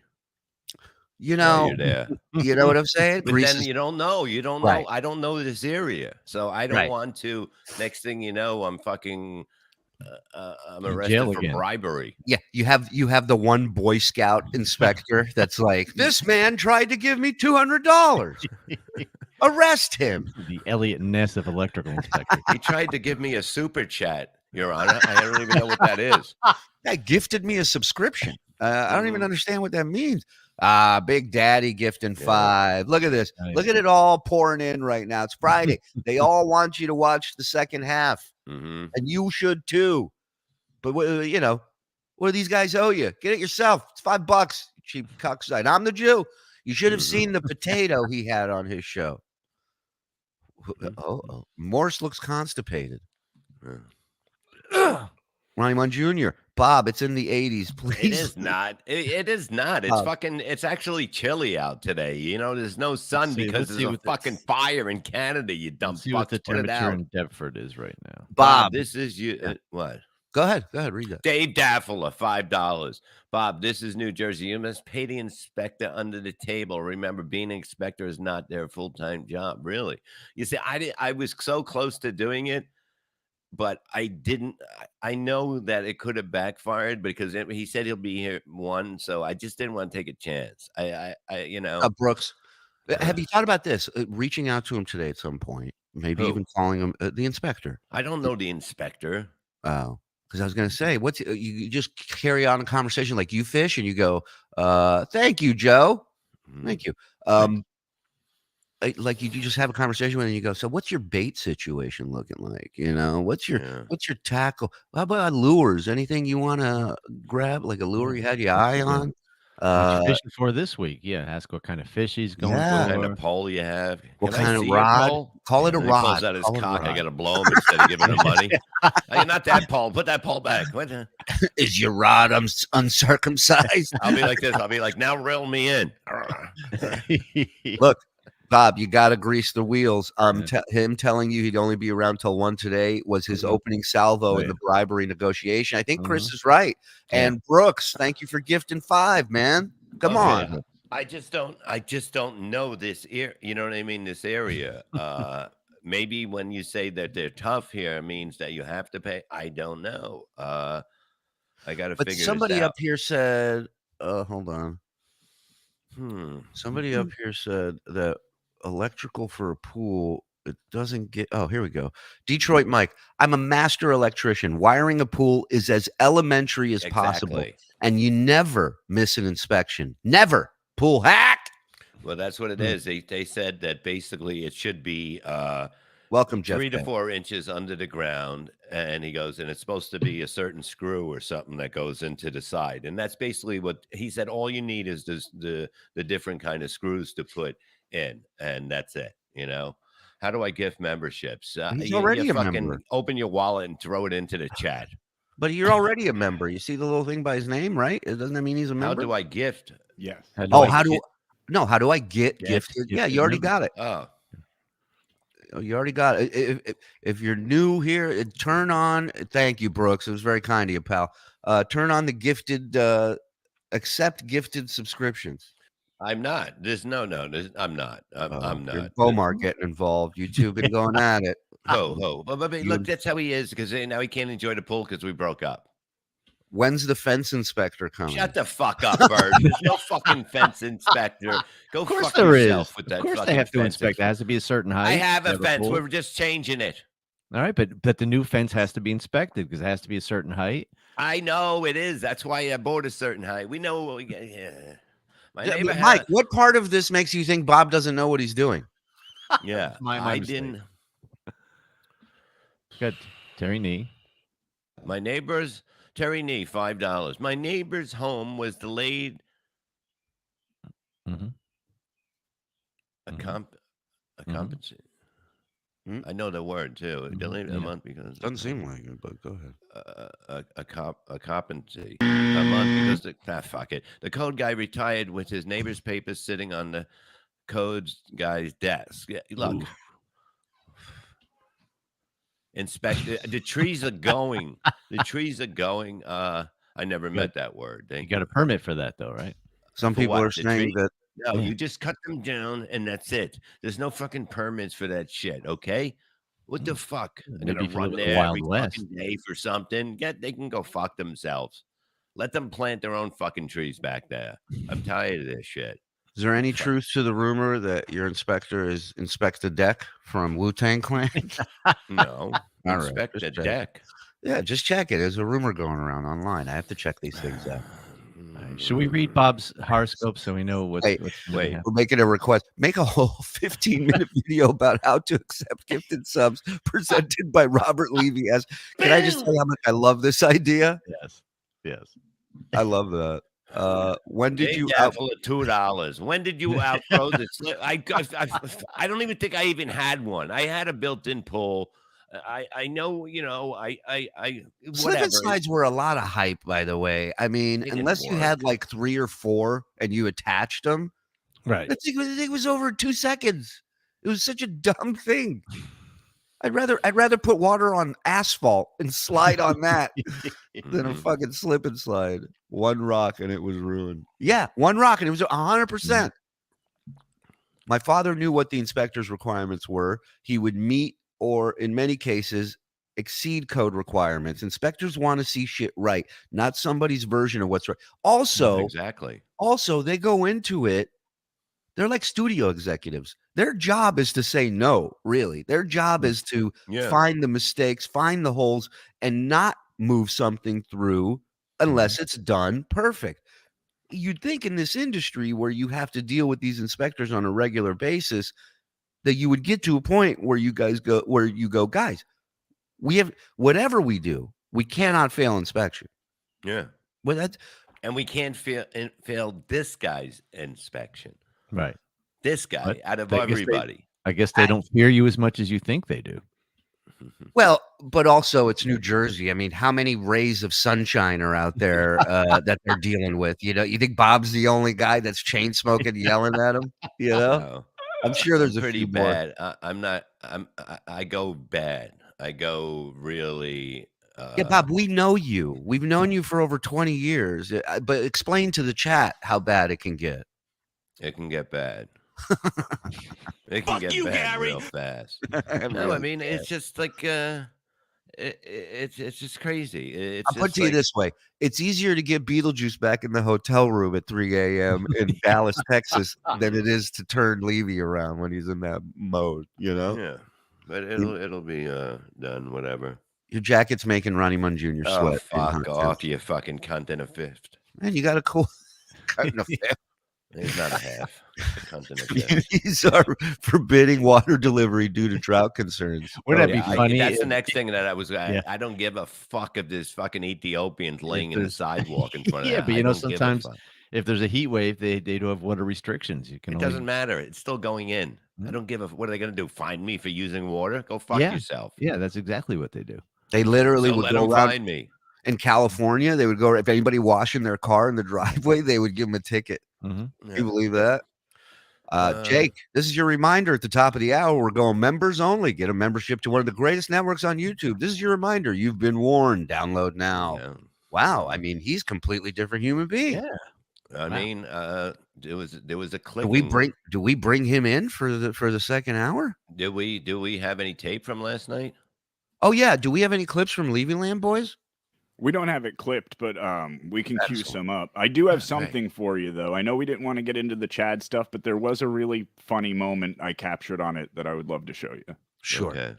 You're there. You know what I'm saying? But then you don't know. You don't know. I don't know this area. So I don't want to. Next thing you know, I'm fucking I'm arrested for bribery. Yeah, you have the one Boy Scout inspector that's like, this man tried to give me $200. Arrest him. The Elliot Ness of electrical inspectors. He tried to give me a super chat, Your Honor. I don't even know what that is. Guy gifted me a subscription. I don't even understand what that means. Big Daddy gifting 5. Look at this. Nice. Look at it all pouring in right now. It's Friday. They all want you to watch the second half, and you should too. But what do these guys owe you? Get it yourself. It's $5, you cheap cockside. I'm the Jew. You should have seen the potato he had on his show. Oh, Morse looks constipated. Ronnie Munn Jr. Bob, it's in the 80s, please. It is not. It is not. It's it's actually chilly out today. There's no sun because there's a fucking fire in Canada, you dumb fuck. See what the temperature in Deptford is right now. Bob, this is you. What? Go ahead, read that. Dave Daffler, $5. Bob, this is New Jersey. You must pay the inspector under the table. Remember, being an inspector is not their full-time job, really. You see, I was so close to doing it, but I didn't. I know that it could have backfired because he said he'll be here one, so I just didn't want to take a chance. Brooks, have you thought about this? Reaching out to him today at some point, maybe even calling him the inspector. I don't know the inspector. Oh. Because I was going to say, you just carry on a conversation like you fish and you go, thank you, Joe. Thank you. Like you just have a conversation with him and you go, so what's your bait situation looking like? What's your tackle? How about lures? Anything you want to grab, like a lure you had your eye on? Fishing for this week. Yeah, ask what kind of fish he's going for. What kind of pole you have. What kind of rod? Call it a rod. He pulls out his cock. I got to blow him instead of giving him money. Not that pole. Put that pole back. What is your rod uncircumcised? I'll be like this. I'll be like, now reel me in. Look, Bob, you got to grease the wheels. Him telling you he'd only be around till 1 today was his opening salvo in the bribery negotiation. I think Chris is right. And Brooks, thank you for gifting 5, man. Come on. I just don't know this area. You know what I mean? This area. Maybe when you say that they're tough here means that you have to pay. I don't know. I got to figure this out. But somebody up here said, hold on. Somebody up here said that electrical for a pool, it doesn't get. Oh, here we go. Detroit Mike, I'm a master electrician. Wiring a pool is as elementary as possible, and you never miss an inspection. Never. Pool hack. Well, that's what it is. They said that basically it should be welcome, Jeff. 3 to 4 inches under the ground, and he goes, and it's supposed to be a certain screw or something that goes into the side, and that's basically what he said. All you need is the different kind of screws to put in, and that's it. How do I gift memberships? He's already a member. Open your wallet and throw it into the chat. But you're already a member. You see the little thing by his name, right? It doesn't mean he's a member. How do I gift? Yes. How do I get gifted? Yeah, you already got it. Oh. You already got it. If you're new here, turn on. Thank you, Brooks. It was very kind of you, pal. Turn on the gifted. Accept gifted subscriptions. I'm not. I'm not. I'm not. Bomar getting involved. You two been going at it. But look, that's how he is because now he can't enjoy the pool because we broke up. When's the fence inspector coming? Shut the fuck up, Bird. There's no fucking fence inspector. Go Of course fuck there yourself is. with that. Of course fucking they have to fence inspect. It has to be a certain height. I have a fence. pool. We're just changing it. All right, but the new fence has to be inspected because it has to be a certain height. I know it is. That's why I bought a certain height. We know what we get. Yeah. My neighbor Mike, what part of this makes you think Bob doesn't know what he's doing? Yeah, I didn't. Good, Terry Nee. My neighbor's Terry Nee, $5. My neighbor's home was delayed. Mm-hmm. A compensation. I know the word too. Delayed a month because doesn't seem like it, but go ahead. A competency a month because fuck it. The code guy retired with his neighbor's papers sitting on the codes guy's desk. Yeah, look. Inspector, the trees are going. The trees are going. I never met that word. You got a permit for that though, right? Some people are saying that. No, you just cut them down and that's it. There's no fucking permits for that shit, okay? What the fuck? I'm Maybe gonna if you run live in the there Wild every West. fucking day for something. They can go fuck themselves. Let them plant their own fucking trees back there. I'm tired of this shit. Is there any truth to the rumor that your inspector is Inspector Deck from Wu-Tang Clan? No. All Inspect right, the just check. deck. Yeah, just check it. There's a rumor going around online. I have to check these things out. Should we read Bob's horoscope so we know what? Wait, we're making a request. Make a whole 15-minute video about how to accept gifted subs presented by Robert Levy. Can I just tell you how much I love this idea? Yes. I love that. When did you for $2? When did you outgrow this? I don't even think I even had one. I had a built-in pool. I know, Slip and slides were a lot of hype, by the way. I mean, unless you had like 3 or 4 and you attached them, right? It was over 2 seconds. It was such a dumb thing. I'd rather put water on asphalt and slide on that than a fucking slip and slide. One rock and it was ruined. Yeah, one rock and it was 100%. My father knew what the inspector's requirements were. He would meet or, in many cases, exceed code requirements. Inspectors want to see shit right, not somebody's version of what's right. Also, they go into it. They're like studio executives. Their job is to say no, really. Their job is to find the mistakes, find the holes, and not move something through unless it's done perfect. You'd think in this industry where you have to deal with these inspectors on a regular basis that you would get to a point where you go, guys, we have whatever we do, we cannot fail inspection. Yeah. Well, and we can't fail this guy's inspection. Right. This guy out of everybody. I guess they don't fear you as much as you think they do. Well, but also it's New Jersey. I mean, how many rays of sunshine are out there that they're dealing with? You think Bob's the only guy that's chain smoking, yelling at him? No. I'm sure there's pretty a few bad. more. I go bad. I go really. Yeah, Bob, we know you. We've known you for over 20 years. But explain to the chat how bad it can get. It can get bad. It can get bad real fast. No, I mean it's just like it's just crazy. I'll put it to you this way: it's easier to get Beetlejuice back in the hotel room at 3 a.m. in Dallas, Texas, than it is to turn Levy around when he's in that mode. Yeah, but it'll be done. Whatever. Your jacket's making Ronnie Munn Jr. sweat. Fuck off, you fucking cunt in a fifth. Man, you got a cool cut in a fifth. It's not a half. Communities are forbidding water delivery due to drought concerns. Wouldn't that be funny? That's the next thing that I was. I don't give a fuck if there's fucking Ethiopians laying in the sidewalk in front of. Yeah, but sometimes if there's a heat wave, they do have water restrictions. You can. It doesn't matter. It's still going in. I don't give a. What are they going to do? Find me for using water? Go fuck yourself. Yeah, that's exactly what they do. They literally would let go them around. Find me. in California, they would go, if anybody washing their car in the driveway, they would give them a ticket. Mm-hmm. Can you believe that? Jake, this is your reminder at the top of the hour. We're going members only. Get a membership to one of the greatest networks on YouTube. This is your reminder. You've been warned. Download now. Yeah. Wow. I mean, he's a completely different human being. Yeah. I mean, there was a clip. Do we bring him in for the second hour? Do we have any tape from last night? Oh yeah. Do we have any clips from Leaving Land, boys? We don't have it clipped, but we can cue some up. I do have something for you, though. I know we didn't want to get into the Chad stuff, but there was a really funny moment I captured on it that I would love to show you. Sure. Okay.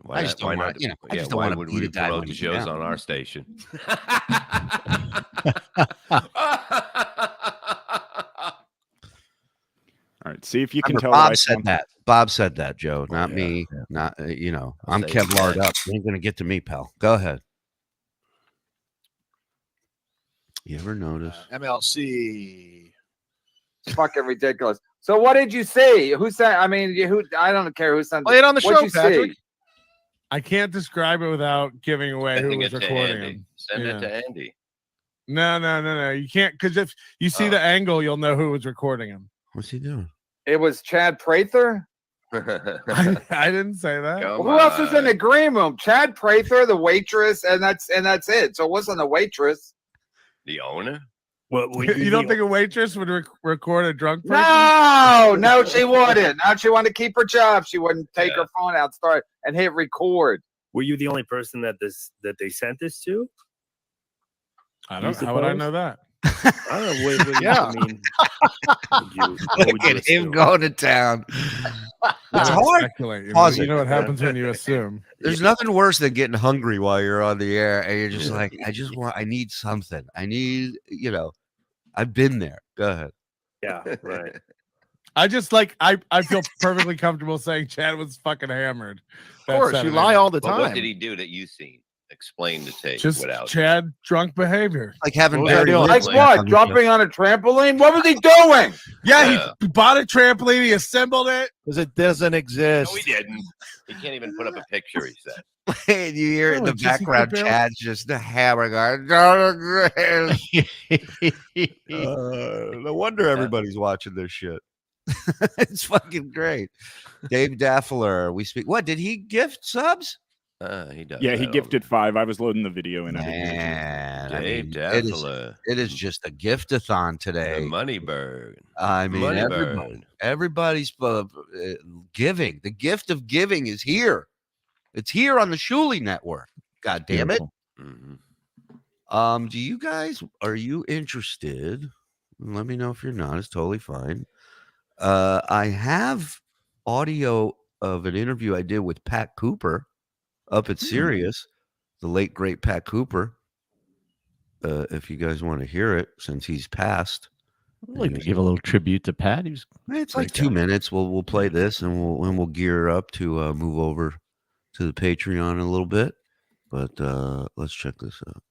I just don't want to, I just don't want to beat a guy promote the shows on our station. All right, see if you can tell. Bob said that. Bob said that, Joe, not me. Yeah. Not I'm Kevlar'd up. You ain't gonna get to me, pal. Go ahead. You ever notice? MLC. It's fucking ridiculous. So what did you see? Who said? I mean, I don't care who sent. Play it on the show, you Patrick. See? I can't describe it without giving away who was recording him. Send it to Andy. No. You can't, because if you see the angle, you'll know who was recording him. What's he doing? It was Chad Prather. I didn't say that. Well, who else was in the green room? Chad Prather, the waitress, and that's it. So it wasn't a waitress. The owner. You don't think a waitress would record a drunk person? No, she wouldn't. Now she wanted to keep her job. She wouldn't take her phone out, start and hit record. Were you the only person that they sent this to? I don't. How would I know that? I don't know. I mean, look at him going to town. It's hard. You know what happens when you assume. There's nothing worse than getting hungry while you're on the air, and you're just like, I need something. I need, I've been there. Go ahead. Yeah, right. I feel perfectly comfortable saying Chad was fucking hammered. Of course, you lie all the time. What did he do that you seen? Explain the tape. Just Chad drunk behavior. Like having like what? Jumping on a trampoline? What was he doing? Yeah, he bought a trampoline. He assembled it. Because it doesn't exist. No, he didn't. He can't even put up a picture, he said. And you hear it in the background, Chad's just the hammer going. No wonder everybody's watching this shit. It's fucking great. Dave Daffler, we speak. What, did he gift subs? He does. Yeah, he gifted 5. I was loading the video in. Man, it is just a gift-a-thon today. The money bird. I mean, everybody's giving. The gift of giving is here. It's here on the Shuli network. God damn it. Mm-hmm. Do you guys, are you interested? Let me know if you're not. It's totally fine. I have audio of an interview I did with Pat Cooper up at Sirius, the late great Pat Cooper. If you guys want to hear it, since he's passed, I'd like to give a little tribute to Pat. It's like 2 minutes. We'll play this and we'll gear up to move over to the Patreon in a little bit. But let's check this out.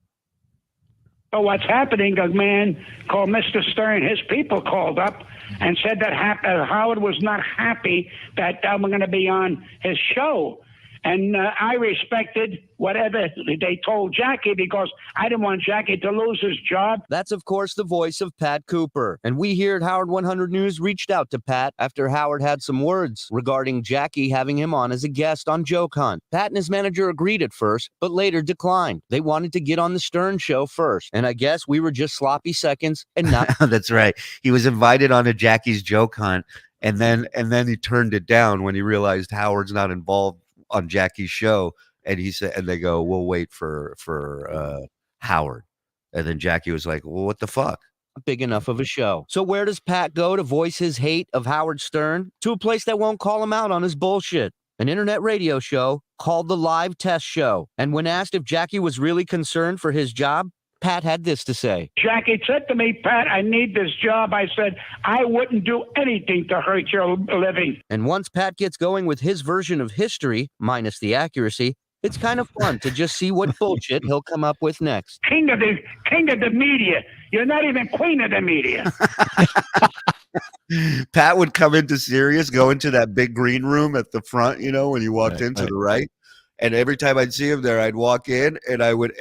So what's happening? A man called Mr. Stern, his people called up and said that Howard was not happy that we're going to be on his show. And I respected whatever they told Jackie because I didn't want Jackie to lose his job. That's, of course, the voice of Pat Cooper. And we here at Howard 100 News reached out to Pat after Howard had some words regarding Jackie having him on as a guest on Joke Hunt. Pat and his manager agreed at first, but later declined. They wanted to get on the Stern show first. And I guess we were just sloppy seconds and not. That's right. He was invited on a Jackie's Joke Hunt, and then he turned it down when he realized Howard's not involved on Jackie's show, and he said, and they go, we'll wait for Howard. And then Jackie was like, well, what the fuck? Big enough of a show. So where does Pat go to voice his hate of Howard Stern? To a place that won't call him out on his bullshit. An internet radio show called The Live Test Show. And when asked if Jackie was really concerned for his job, Pat had this to say. Jackie said to me, Pat, I need this job. I said, I wouldn't do anything to hurt your living. And once Pat gets going with his version of history, minus the accuracy, it's kind of fun to just see what bullshit he'll come up with next. King of the media. You're not even queen of the media. Pat would come into Sirius, go into that big green room at the front, when you walked into the right. And every time I'd see him there, I'd walk in and I would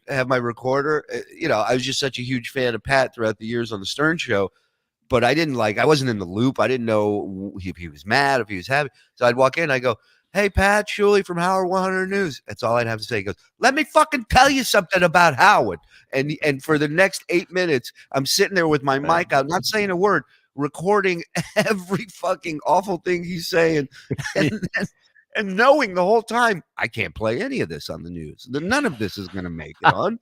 have my recorder. You know, I was just such a huge fan of Pat throughout the years on the Stern Show, but I wasn't in the loop. I didn't know if he was mad, if he was happy. So I'd walk in, I go, "Hey, Pat, Shuli from Howard 100 News." That's all I'd have to say. He goes, "Let me fucking tell you something about Howard." And for the next 8 minutes, I'm sitting there with my mic out, not saying a word, recording every fucking awful thing he's saying. And knowing the whole time, I can't play any of this on the news. None of this is going to make it on.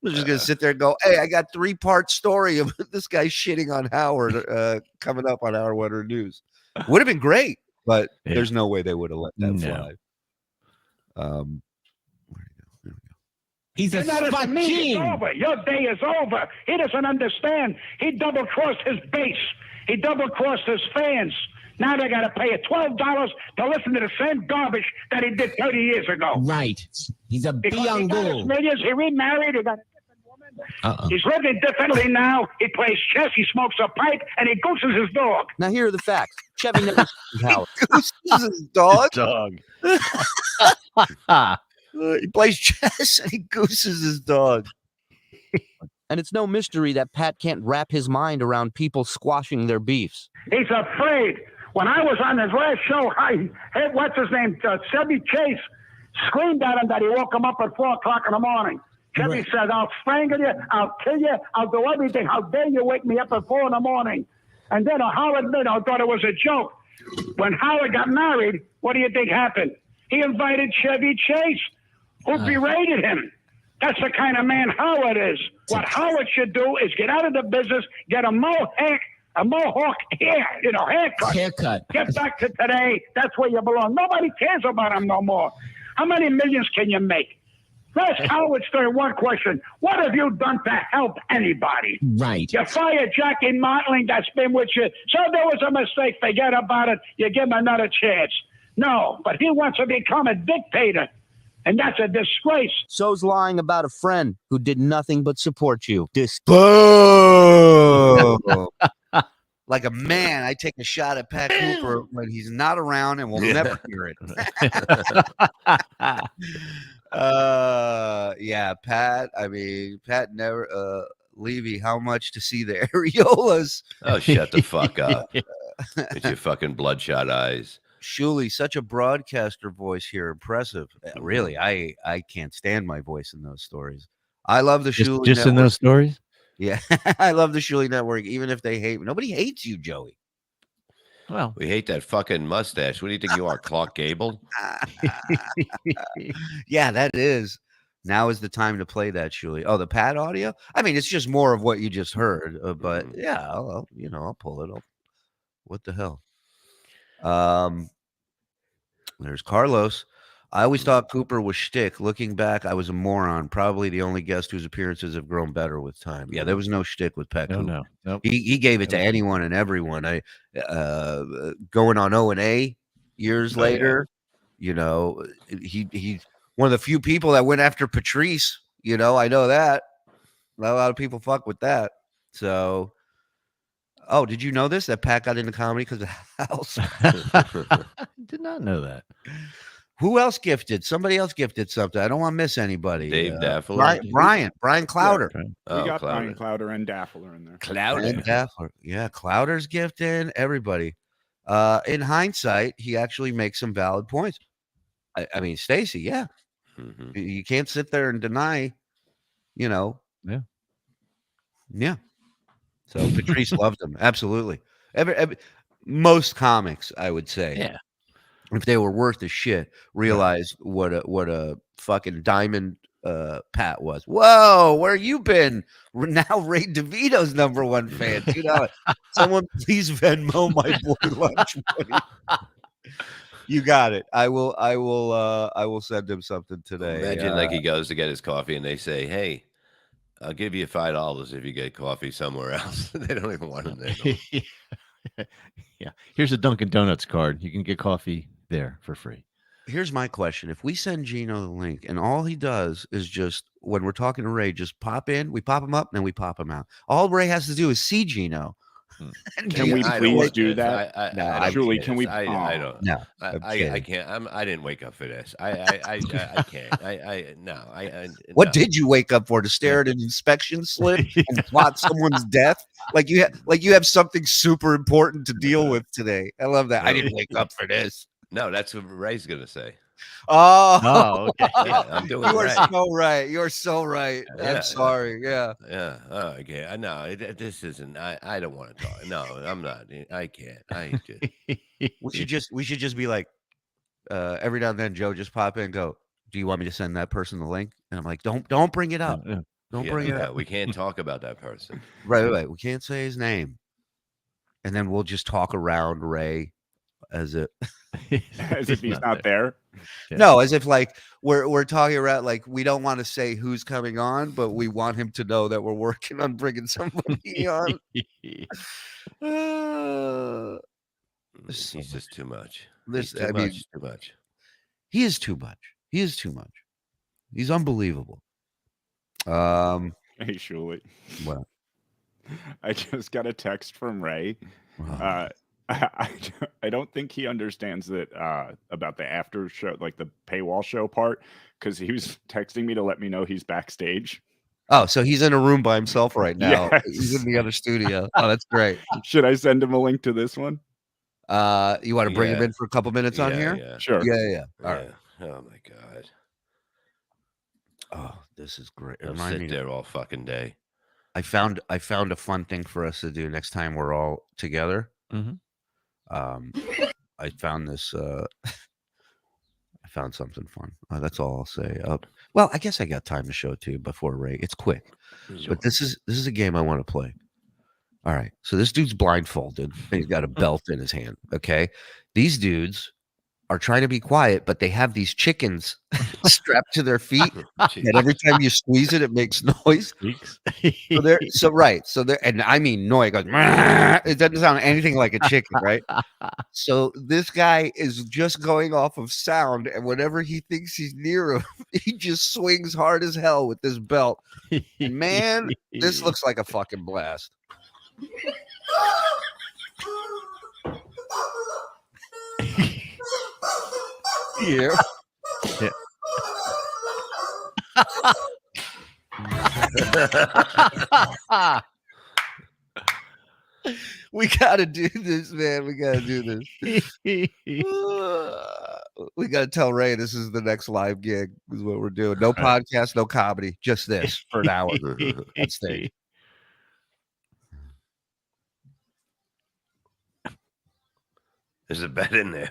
I'm just going to sit there and go, "Hey, I got 3-part story of this guy shitting on Howard coming up on Howard 100 News." Would have been great, but there's no way they would have let that fly. He's a spot king. Over. Your day is over. He doesn't understand. He double-crossed his base. He double-crossed his fans. Now they got to pay $12 to listen to the same garbage that he did 30 years ago. Right. He's a because he got his Biangu. millions. He remarried. He got a different woman. He's living differently now. He plays chess. He smokes a pipe, and he gooses his dog. Now here are the facts. Chevy never Howard. Gooses his dog. Dog. He plays chess and he gooses his dog. And it's no mystery that Pat can't wrap his mind around people squashing their beefs. He's afraid. When I was on his last show, what's his name? Chevy Chase screamed at him that he woke him up at 4 o'clock in the morning. Chevy said, "I'll strangle you. I'll kill you. I'll do everything. How dare you wake me up at 4 in the morning?" And then Howard thought it was a joke. When Howard got married, what do you think happened? He invited Chevy Chase, who berated him. That's the kind of man Howard is. What Howard should do is get out of the business, get a mohawk haircut. Get back to today. That's where you belong. Nobody cares about him no more. How many millions can you make? Ask Howard Stern one question. What have you done to help anybody? Right. You fired Jackie Martling that's been with you. So there was a mistake. Forget about it. You give him another chance. No, but he wants to become a dictator. And that's a disgrace. So's lying about a friend who did nothing but support you. Like a man, I take a shot at Pat Cooper when he's not around and we'll never hear it. Pat. I mean, Pat never. Levy, how much to see the areolas? Oh, shut the fuck up. With your fucking bloodshot eyes. Shuli, such a broadcaster voice here. Impressive. Really, I can't stand my voice in those stories. I love the Shuli just in those stories. Yeah, I love the Shuli Network, even if they hate me. Nobody hates you, Joey. Well, we hate that fucking mustache. What do you think you are, Clark Gable? Yeah, that is. Now is the time to play that, Shuli. Oh, the Pat audio? I mean, it's just more of what you just heard. But yeah, I'll pull it up. What the hell? There's Carlos. I always thought Cooper was shtick. Looking back, I was a moron. Probably the only guest whose appearances have grown better with time. Yeah, there was no shtick with Pat Cooper. No. Nope. He gave it to anyone and everyone. Going on O&A years later, you know, he's one of the few people that went after Patrice. You know, I know that. Not a lot of people fuck with that. So, oh, did you know this? That Pat got into comedy because of House? I did not know that. Who else gifted? Somebody else gifted something. I don't want to miss anybody. Dave Daffler. Brian Clowder. We got Brian Clowder and Daffler in there. And Daffler. Yeah, Clowder's gifting. Everybody. In hindsight, he actually makes some valid points. I mean, Stacy, yeah. Mm-hmm. You can't sit there and deny, you know. Yeah. Yeah. So Patrice loved him. Absolutely. Most comics, I would say. Yeah. If they were worth a shit, realize what a fucking diamond Pat was. Whoa, where you been? We're now Ray DeVito's #1 fan. $2. Someone please Venmo my boy lunch money. You got it. I will send him something today. Imagine like he goes to get his coffee and they say, "Hey, I'll give you $5 if you get coffee somewhere else." They don't even want him there. Yeah. Here's a Dunkin' Donuts card. You can get coffee there for free. Here's my question. If we send Gino the link and all he does is just, when we're talking to Ray, just pop in, we pop him up, and then we pop him out. All Ray has to do is see Gino. Can we please do that? Julie, can we? I don't. No, I can't. I didn't wake up for this. I can't. No. What no. did you wake up for? To stare at an inspection slip and plot someone's death? Like you have something super important to deal with today. I love that. I didn't wake up for this. No, that's what Ray's gonna say. Oh, okay. Yeah, I'm doing You are right. so right. You're so right. Yeah, I'm sorry. Yeah. Yeah. Oh, okay. I know this isn't. I don't want to talk. No, I'm not. I can't. I just. We should just be like, every now and then Joe just pop in and go, do you want me to send that person the link? And I'm like, don't bring it up. Don't bring it up. We can't talk about that person. Right. We can't say his name. And then we'll just talk around Ray as if he's not there. Yeah. No, as if like we're talking about, like, we don't want to say who's coming on, but we want him to know that we're working on bringing somebody on. He's just too much. Too much. He is too much. He's unbelievable. Hey, Shuli. What? I just got a text from Ray. I don't think he understands that about the after show, like the paywall show part, because he was texting me to let me know he's backstage. Oh, so he's in a room by himself right now. Yes. He's in the other studio. Oh, that's great. Should I send him a link to this one? You want to bring him in for a couple minutes on here? Yeah. Sure. Yeah. All right. Oh my god. Oh, this is great. I'll sit there all fucking day. I found a fun thing for us to do next time we're all together. Mm-hmm. I found this. I found something fun. That's all I'll say. Well, I guess I got time to show it to you before Ray. It's quick, but this is a game I want to play. All right. So this dude's blindfolded and he's got a belt in his hand. Okay. These dudes are trying to be quiet, but they have these chickens strapped to their feet, and every time you squeeze it, it makes noise. So they're, and I mean noise. It goes, it doesn't sound anything like a chicken, right? So this guy is just going off of sound, and whenever he thinks he's near him, he just swings hard as hell with this belt. Man, this looks like a fucking blast. Yeah. We gotta do this, man. We gotta do this. We gotta tell Ray this is the next live gig. Is what we're doing. No podcast, no comedy, just this for an hour on stage. There's a bed in there.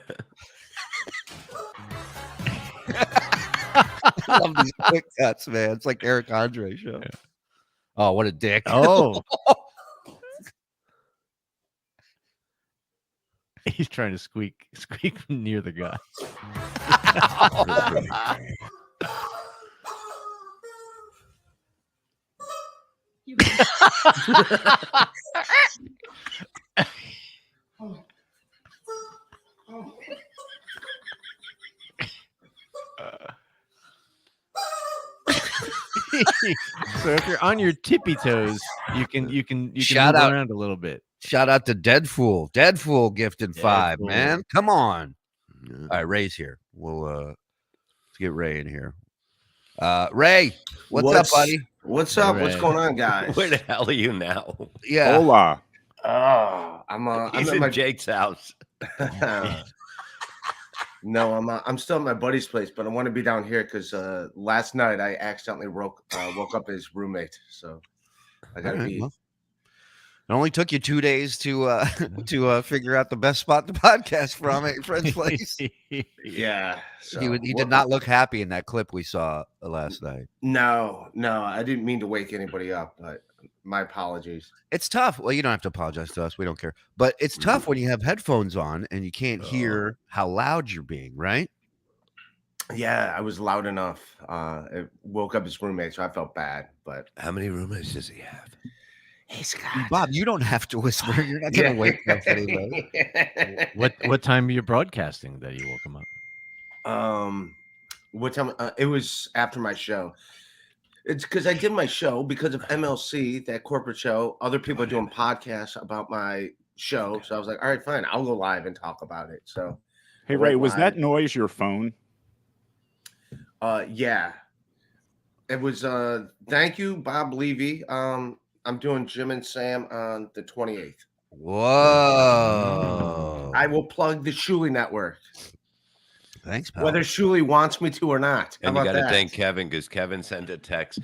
I love these quick cuts, man. It's like Eric Andre show. Yeah. Oh, what a dick. Oh. He's trying to squeak near the guy. So if you're on your tippy toes, you can move around a little bit. Shout out to Deadfool gifted 5, man. Come on. All right, Ray's here. We'll let's get Ray in here. Ray, what's up, buddy? What's up? Ray. What's going on, guys? Where the hell are you now? Yeah. Hola. Oh, He's I'm in at my Jake's house. No, I'm still at my buddy's place, but I want to be down here because last night I accidentally woke up his roommate. So I gotta be. Well, it only took you 2 days to figure out the best spot to podcast from at your friend's place. Yeah, so, he did not look happy in that clip we saw last night. No, I didn't mean to wake anybody up, but my apologies. It's tough. Well, you don't have to apologize to us. We don't care. But it's tough when you have headphones on and you can't hear how loud you're being, right? Yeah, I was loud enough. It woke up his roommate, so I felt bad. But how many roommates does he have? He's got... Bob, you don't have to whisper. You're not going to wake up anyway. What time are you broadcasting that you woke him up? What time? It was after my show. It's because I did my show because of MLC, that corporate show. Other people are doing podcasts about my show, so I was like, all right, fine, I'll go live and talk about it. So, Hey Ray, was that noise your phone? Yeah, it was. Thank you, Bob Levy. I'm doing Jim and Sam on the 28th. Whoa! I will plug the Shuli Network. Thanks, pal. Whether Shuli wants me to or not. And How you about got to that? thank Kevin because Kevin sent a text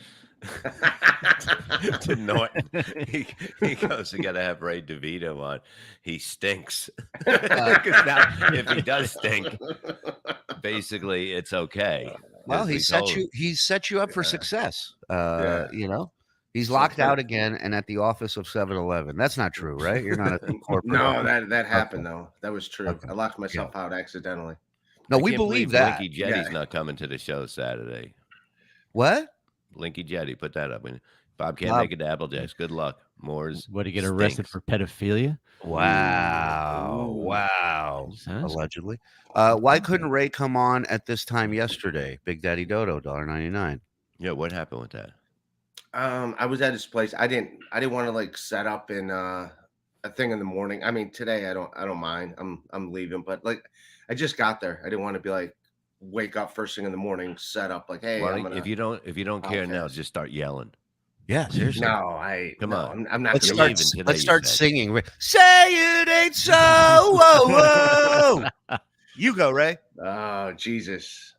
to Norton. He goes, "You got to have Ray DeVito on. He stinks." 'Cause now, if he does stink, basically it's okay. Well, as he we set told him. you up for success. Yeah. You know, he's locked out again and at the office of 7-Eleven. That's not true, right? You're not a corporate. No, that happened though. That was true. I locked myself out accidentally. No, I we can't believe that. Blinky Jetty's not coming to the show Saturday. What? Blinky Jetty, put that up. Bob can't Bob- make it to Applejacks. Good luck. Moore's. What, to get arrested for pedophilia? Wow. Wow. Allegedly. Why couldn't Ray come on at this time yesterday? Big Daddy Dodo, $1.99. Yeah, what happened with that? I was at his place. I didn't want to like set up in a thing in the morning. I mean, today I don't mind. I'm leaving, but like I just got there. I didn't want to be like wake up first thing in the morning, set up like, hey, Well, if you don't care now, just start yelling. Yeah, seriously. No, Come on. I'm not. Let's gonna start, leave let's you start said. singing. Say it ain't so. Whoa, whoa. You go, Ray. Oh, Jesus.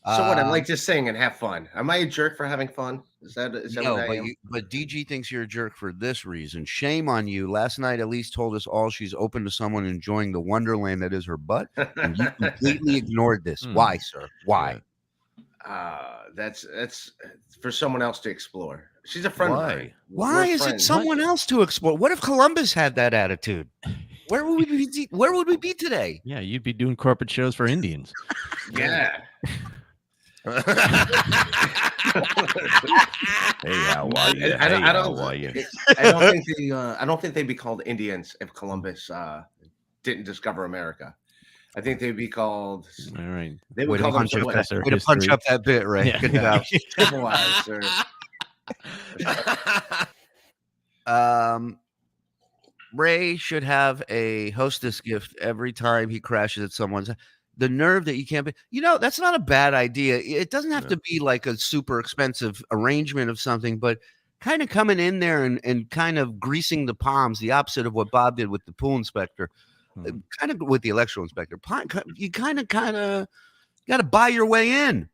So what? I like to sing and have fun. Am I a jerk for having fun? Is that No, what I but, am? but DG thinks you're a jerk for this reason. Shame on you. Last night, Elise told us all she's open to someone enjoying the wonderland that is her butt, and you completely ignored this. Why, sir? Why? That's for someone else to explore. She's a friend of mine. Why We're is it friends. someone else to explore? What if Columbus had that attitude? Where would we be? Where would we be today? Yeah, you'd be doing corporate shows for Indians. Yeah. Hey, how are you? I don't How are you? I don't think they'd be called Indians if Columbus didn't discover America. I think they'd be called. All right. They would Way to call them punch up that bit, Ray. Yeah. Good job. civilized or Ray should have a hostess gift every time he crashes at someone's. The nerve that you can't be, that's not a bad idea. It doesn't have to be like a super expensive arrangement of something, but kind of coming in there and kind of greasing the palms, the opposite of what Bob did with the pool inspector, kind of with the electrical inspector. You kind of got to buy your way in.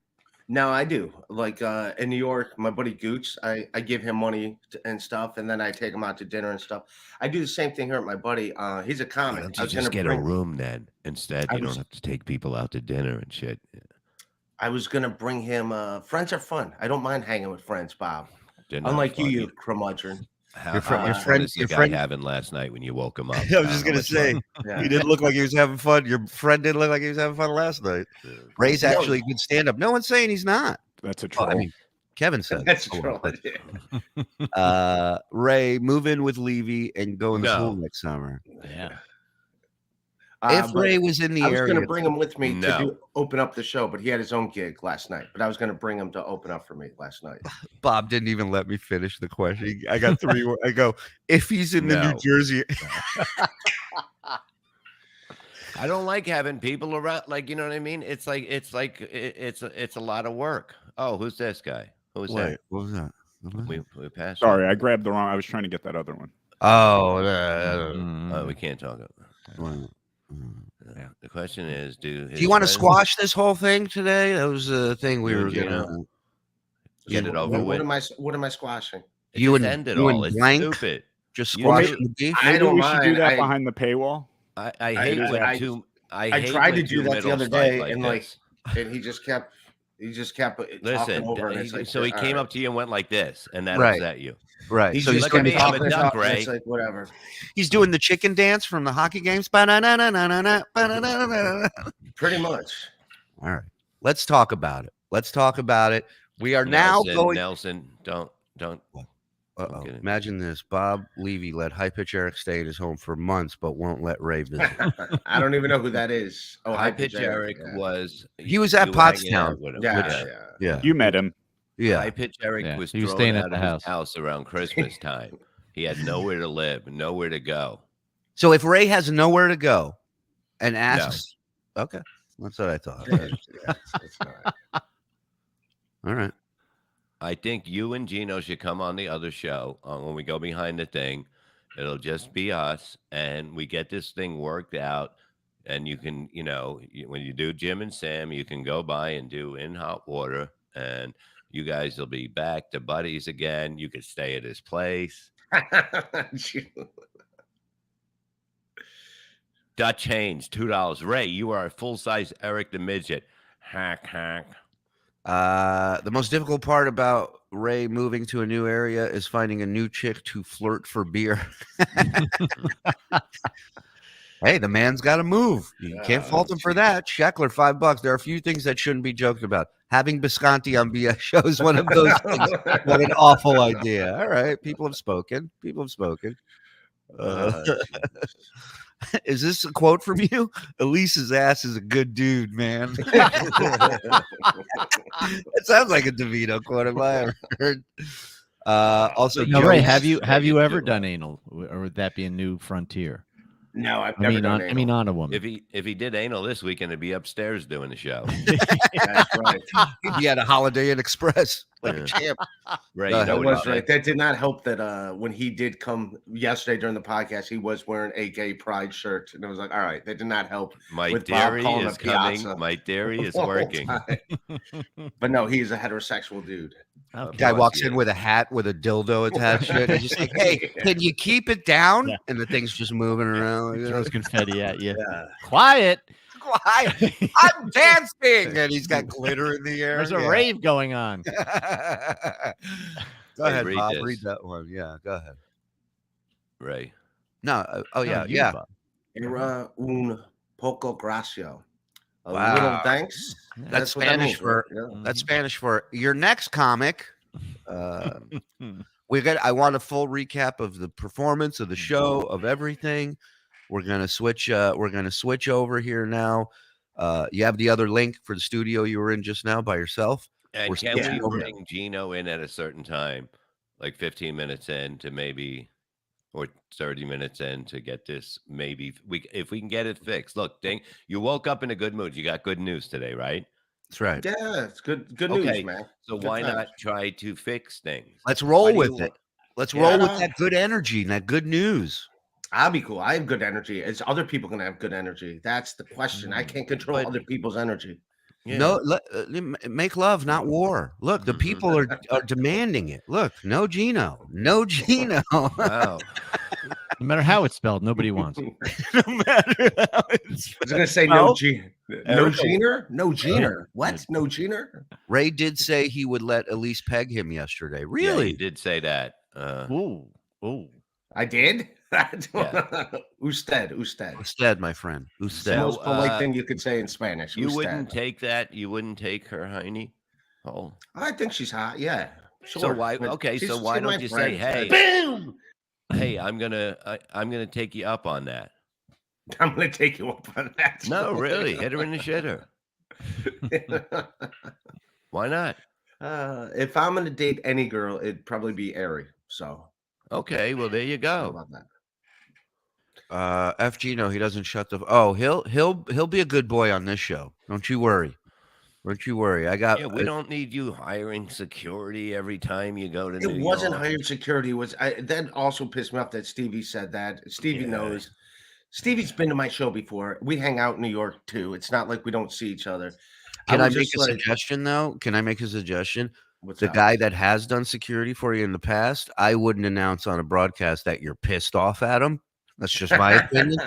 No, I do. Like in New York, my buddy Gooch, I give him money and stuff, and then I take him out to dinner and stuff. I do the same thing here at my buddy. He's a comic. Why don't you just get a room then? Instead, you don't have to take people out to dinner and shit. I was gonna bring him. Friends are fun. I don't mind hanging with friends, Bob. They're not Unlike fun. you curmudgeon. Your friend is the guy having last night when you woke him up. I was just gonna say, Yeah. he didn't look like he was having fun. Your friend didn't look like he was having fun last night. Ray's actually a good stand-up. No one's saying he's not. That's a troll. I mean, Kevin said That's it. true. Ray, move in with Levy and go in the pool next summer. Yeah. If But Ray was in the I was area, gonna bring him with me No. to open up the show, but he had his own gig last night. But I was gonna bring him to open up for me last night. Bob didn't even let me finish the question. I got 3 more. I go, if he's in the No. New Jersey. I don't like having people around. Like, you know what I mean? It's a lot of work. Oh, who's this guy? Who's Wait, that? what was that? We passed. Sorry, I grabbed the wrong. I was trying to get that other one. Oh, Oh, we can't talk. Yeah. The question is, do you want to squash this whole thing today? That was a thing we Dude, were you gonna know, get it over What with? am I squashing? You and end it you all. and It's Blank stupid. just You squash know- the beef. I Maybe don't we should do mind. that behind the paywall. I hate when two. I tried to when do two that the other middles fight day, and this. and he just kept talking Listen, over. And it's like, so he all came right. up to you and went like this, and that Right. upset you. Right. He's So he's just look at doing, me, I'm a talking duck, and Ray. it's like whatever. he's doing the chicken dance from the hockey games. Ba-na-na-na-na-na, ba-na-na-na-na. Pretty much. All right. Let's talk about it. We are now going. Nelson, don't. Uh-oh. Imagine this. Bob Levy let high pitch Eric stay in his home for months, but won't let Ray visit. I don't even know who that is. Oh, High pitch Eric yeah. was. He was at you hanging Pottstown. out with him. Yeah. Yeah. You met him. Yeah. High Pitch Eric Yeah, was he was thrown staying at out the of house. his house around Christmas time. He had nowhere to live, nowhere to go. So if Ray has nowhere to go and asks, okay, that's what I thought. All right. I think you and Gino should come on the other show when we go behind the thing. It'll just be us, and we get this thing worked out. And you can, when you do Jim and Sam, you can go by and do In Hot Water, and you guys will be back to buddies again. You could stay at his place. Dutch Haynes, $2. Ray, you are a full-size Eric the Midget. Hack. The most difficult part about Ray moving to a new area is finding a new chick to flirt for beer. Hey, the man's got to move. You can't fault him for that. Sheckler, $5. There are a few things that shouldn't be joked about. Having Bisconti on BS show is one of those things. What an awful idea. All right, people have spoken. Is this a quote from you? Elise's ass is a good dude, man. It sounds like a DeVito quote. Have I ever heard? Also, no, Ray, have you ever done anal, or would that be a new frontier? No, I've never done anal. I mean, on a woman. If he did anal this weekend, it'd be upstairs doing the show. That's right. He had a Holiday Inn Express like a champ. Right, that was right. That did not help that when he did come yesterday during the podcast, he was wearing a gay pride shirt, and it was like, all right, that did not help. My with theory Bob calling is the piazza coming. My theory is the whole working. time. But no, he's a heterosexual dude. Guy walks in with a hat with a dildo attached to it. He's just like, hey, can you keep it down? Yeah. And the thing's just moving around. He throws confetti at you. Yeah. Quiet. I'm dancing. And he's got glitter in the air. There's a rave going on. Go ahead, Bob. Read that one. Yeah, go ahead. Ray. No. Era un poco gracio. A Wow. little thanks. That's Spanish for that's Spanish for your next comic. I want a full recap of the performance of the show, of everything. We're gonna switch over here now. You have the other link for the studio you were in just now by yourself. And can we bring Gino in at a certain time, like 15 minutes in to maybe, or 30 minutes in to get this? Maybe if we can get it fixed. Look, Ding, you woke up in a good mood. You got good news today, right? That's right. Yeah, it's good news, man. So Good why times. not try to fix things? Let's roll with it. Let's roll with that good energy and that good news. I'll be cool. I have good energy. Is other people gonna have good energy? That's the question. I can't control other people's energy. Yeah. No, make love, not war. Look, the people are demanding it. Look, no Gino. Wow. No matter how it's spelled, nobody wants it. No matter how it's I was gonna say no Jeaner? No Jeaner. What? No Jeaner? Ray did say he would let Elise peg him yesterday. Yeah, Really? he did say that. Ooh. I did? Yeah. Usted, my friend. It's the Usted. most polite thing you could say in Spanish. You Usted. wouldn't take that. You wouldn't take her, Heine. Oh, I think she's hot. Yeah. so Sure. why? But Okay, so she's why my don't you friend. say, hey, Boom! hey, I'm gonna take you up on that. I'm gonna take you up on that. No, really, hit her in the shitter. Why not? If I'm gonna date any girl, it'd probably be Ari. So Okay, well there you how go. about that? F Gino, he doesn't shut the. Oh, he'll be a good boy on this show. Don't you worry. I got. Yeah, we don't need you hiring security every time you go to It New wasn't York. hired security. It was that also pissed me off that Stevie said that. Stevie knows. Stevie's been to my show before. We hang out in New York too. It's not like we don't see each other. Can I was make just a like, suggestion though? Can I make a suggestion? What's The up? guy that has done security for you in the past, I wouldn't announce on a broadcast that you're pissed off at him. That's just my opinion.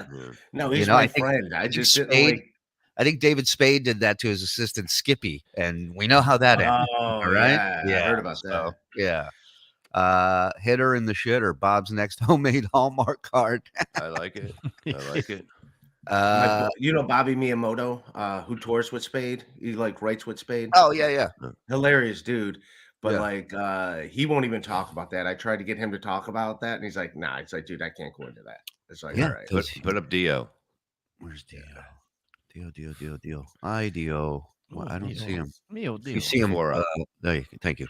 No, he's I my think- friend. I just didn't Spade, like. I think David Spade did that to his assistant Skippy, and we know how that ended. Oh, All right, yeah, I heard about so, that. yeah. Hitter in the shitter. Bob's next homemade Hallmark card. I like it. I like it. You know Bobby Miyamoto, who tours with Spade. He like writes with Spade. Oh yeah. Hilarious dude. But Yeah. like he won't even talk about that. I tried to get him to talk about that, and he's like, nah. It's like, dude, I can't go into that. It's like, Yeah, all right. Put up Dio. Where's Dio? Dio. Dio. Well, I don't see him. Mio You Dio. see him? Four up. There you go. Thank you.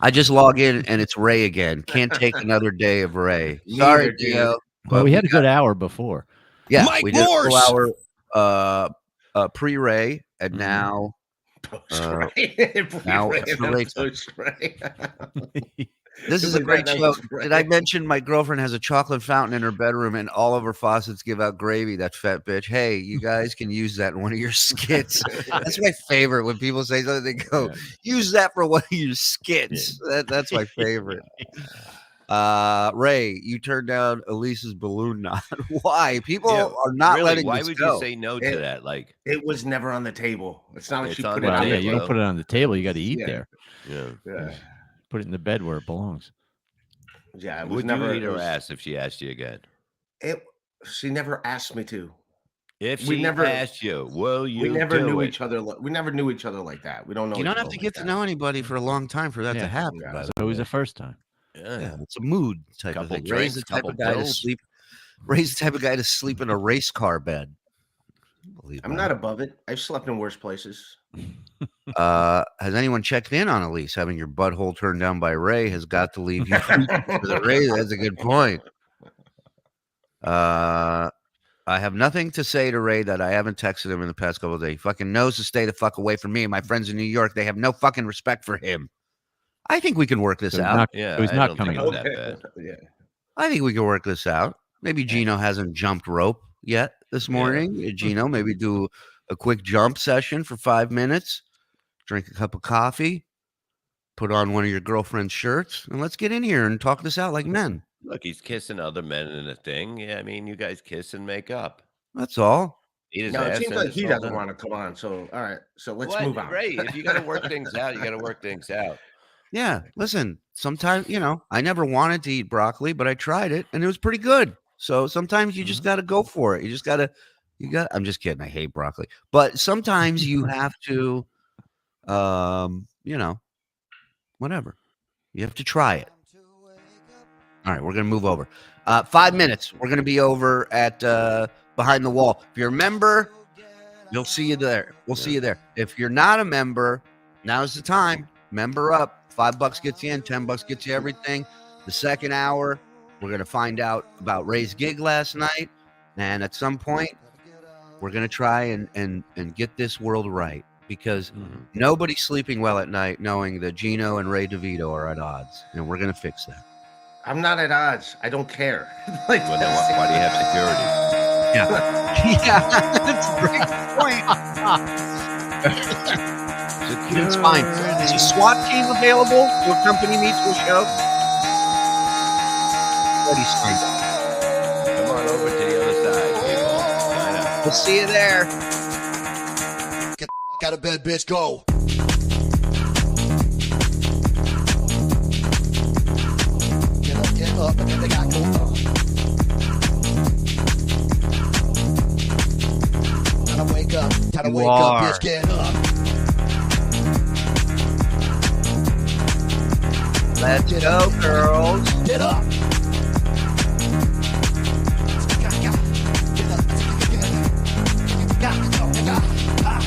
I just log in and it's Ray again. Can't take another day of Ray. Sorry, Gio. Well, we had a good hour before. Yeah, Mike we did a full Morse! hour pre-Ray, and now now Ray. This is a great show. Did I mention my girlfriend has a chocolate fountain in her bedroom and all of her faucets give out gravy? That fat bitch. Hey, you guys can use that in one of your skits. That's my favorite. When people say something, they go, use that for one of your skits. That's my favorite. Ray, you turned down Elise's balloon knot. Why? People are not really, letting why this would go. you say no to that? Like, it was never on the table. It's not like It's she on put the it on Yeah, the you table. don't put it on the table. You got to eat Yeah. there. yeah. Put it in the bed where it belongs. Yeah, it was Would never. you eat it her was- ass if she asked you again? She never asked me to. If We she never- asked you, will you We never do knew it? each other. We never knew each other like that. We don't know. You each don't other have to like get to that. know anybody for a long time for that Yeah. to happen. Yeah. by the So it was way. the first time. Yeah, it's a mood type Couple of thing. Ray's the drinks, type couple of guy to pills. sleep. Ray's the type of guy to sleep in a race car bed. Believe I'm that. not above it. I've slept in worse places. Has anyone checked in on Elise? Having your butthole turned down by Ray has got to leave you for the Ray. That's a good point. I have nothing to say to Ray that I haven't texted him in the past couple of days. He fucking knows to stay the fuck away from me and my friends in New York. They have no fucking respect for him. I think we can work this So he's out. not, Yeah, so he's I not don't coming think on. it's that bad. Yeah. I think we can work this out. Maybe Gino hasn't jumped rope yet this morning. Gino, maybe do a quick jump session for 5 minutes, drink a cup of coffee, put on one of your girlfriend's shirts, and let's get in here and talk this out like men. Look, he's kissing other men in a thing. Yeah, I mean, you guys kiss and make up. That's all. Eat his No, it ass seems and like it's he all doesn't done. want to come on. So, all right. So let's What? move on. Ray, if you got to work things out, you got to work things out. Yeah, listen, sometimes, I never wanted to eat broccoli, but I tried it and it was pretty good. So sometimes you just got to go for it. You just got to, I'm just kidding. I hate broccoli, but sometimes you have to, whatever. You have to try it. All right, we're going to move over. 5 minutes. We're going to be over at Behind the Wall. If you're a member, you'll see you there. We'll see you there. If you're not a member, now's the time. Member up. $5 gets you in, $10 gets you everything. The second hour, we're going to find out about Ray's gig last night. And at some point, we're going to try and get this world right. Because nobody's sleeping well at night knowing that Gino and Ray DeVito are at odds. And we're going to fix that. I'm not at odds. I don't care. Like, Well, then why do you have security? Yeah. Yeah, that's a great point. It's fine. Is a SWAT team available to accompany me to a show? Already signed up. Come on over to the other side, people. Sign up. We'll see you there. Get the f- out of bed, bitch. Go. Get up, and get the guy go up. Time to wake up. Time to You wake are. up, bitch. Get up. Let's go, girls. Get up.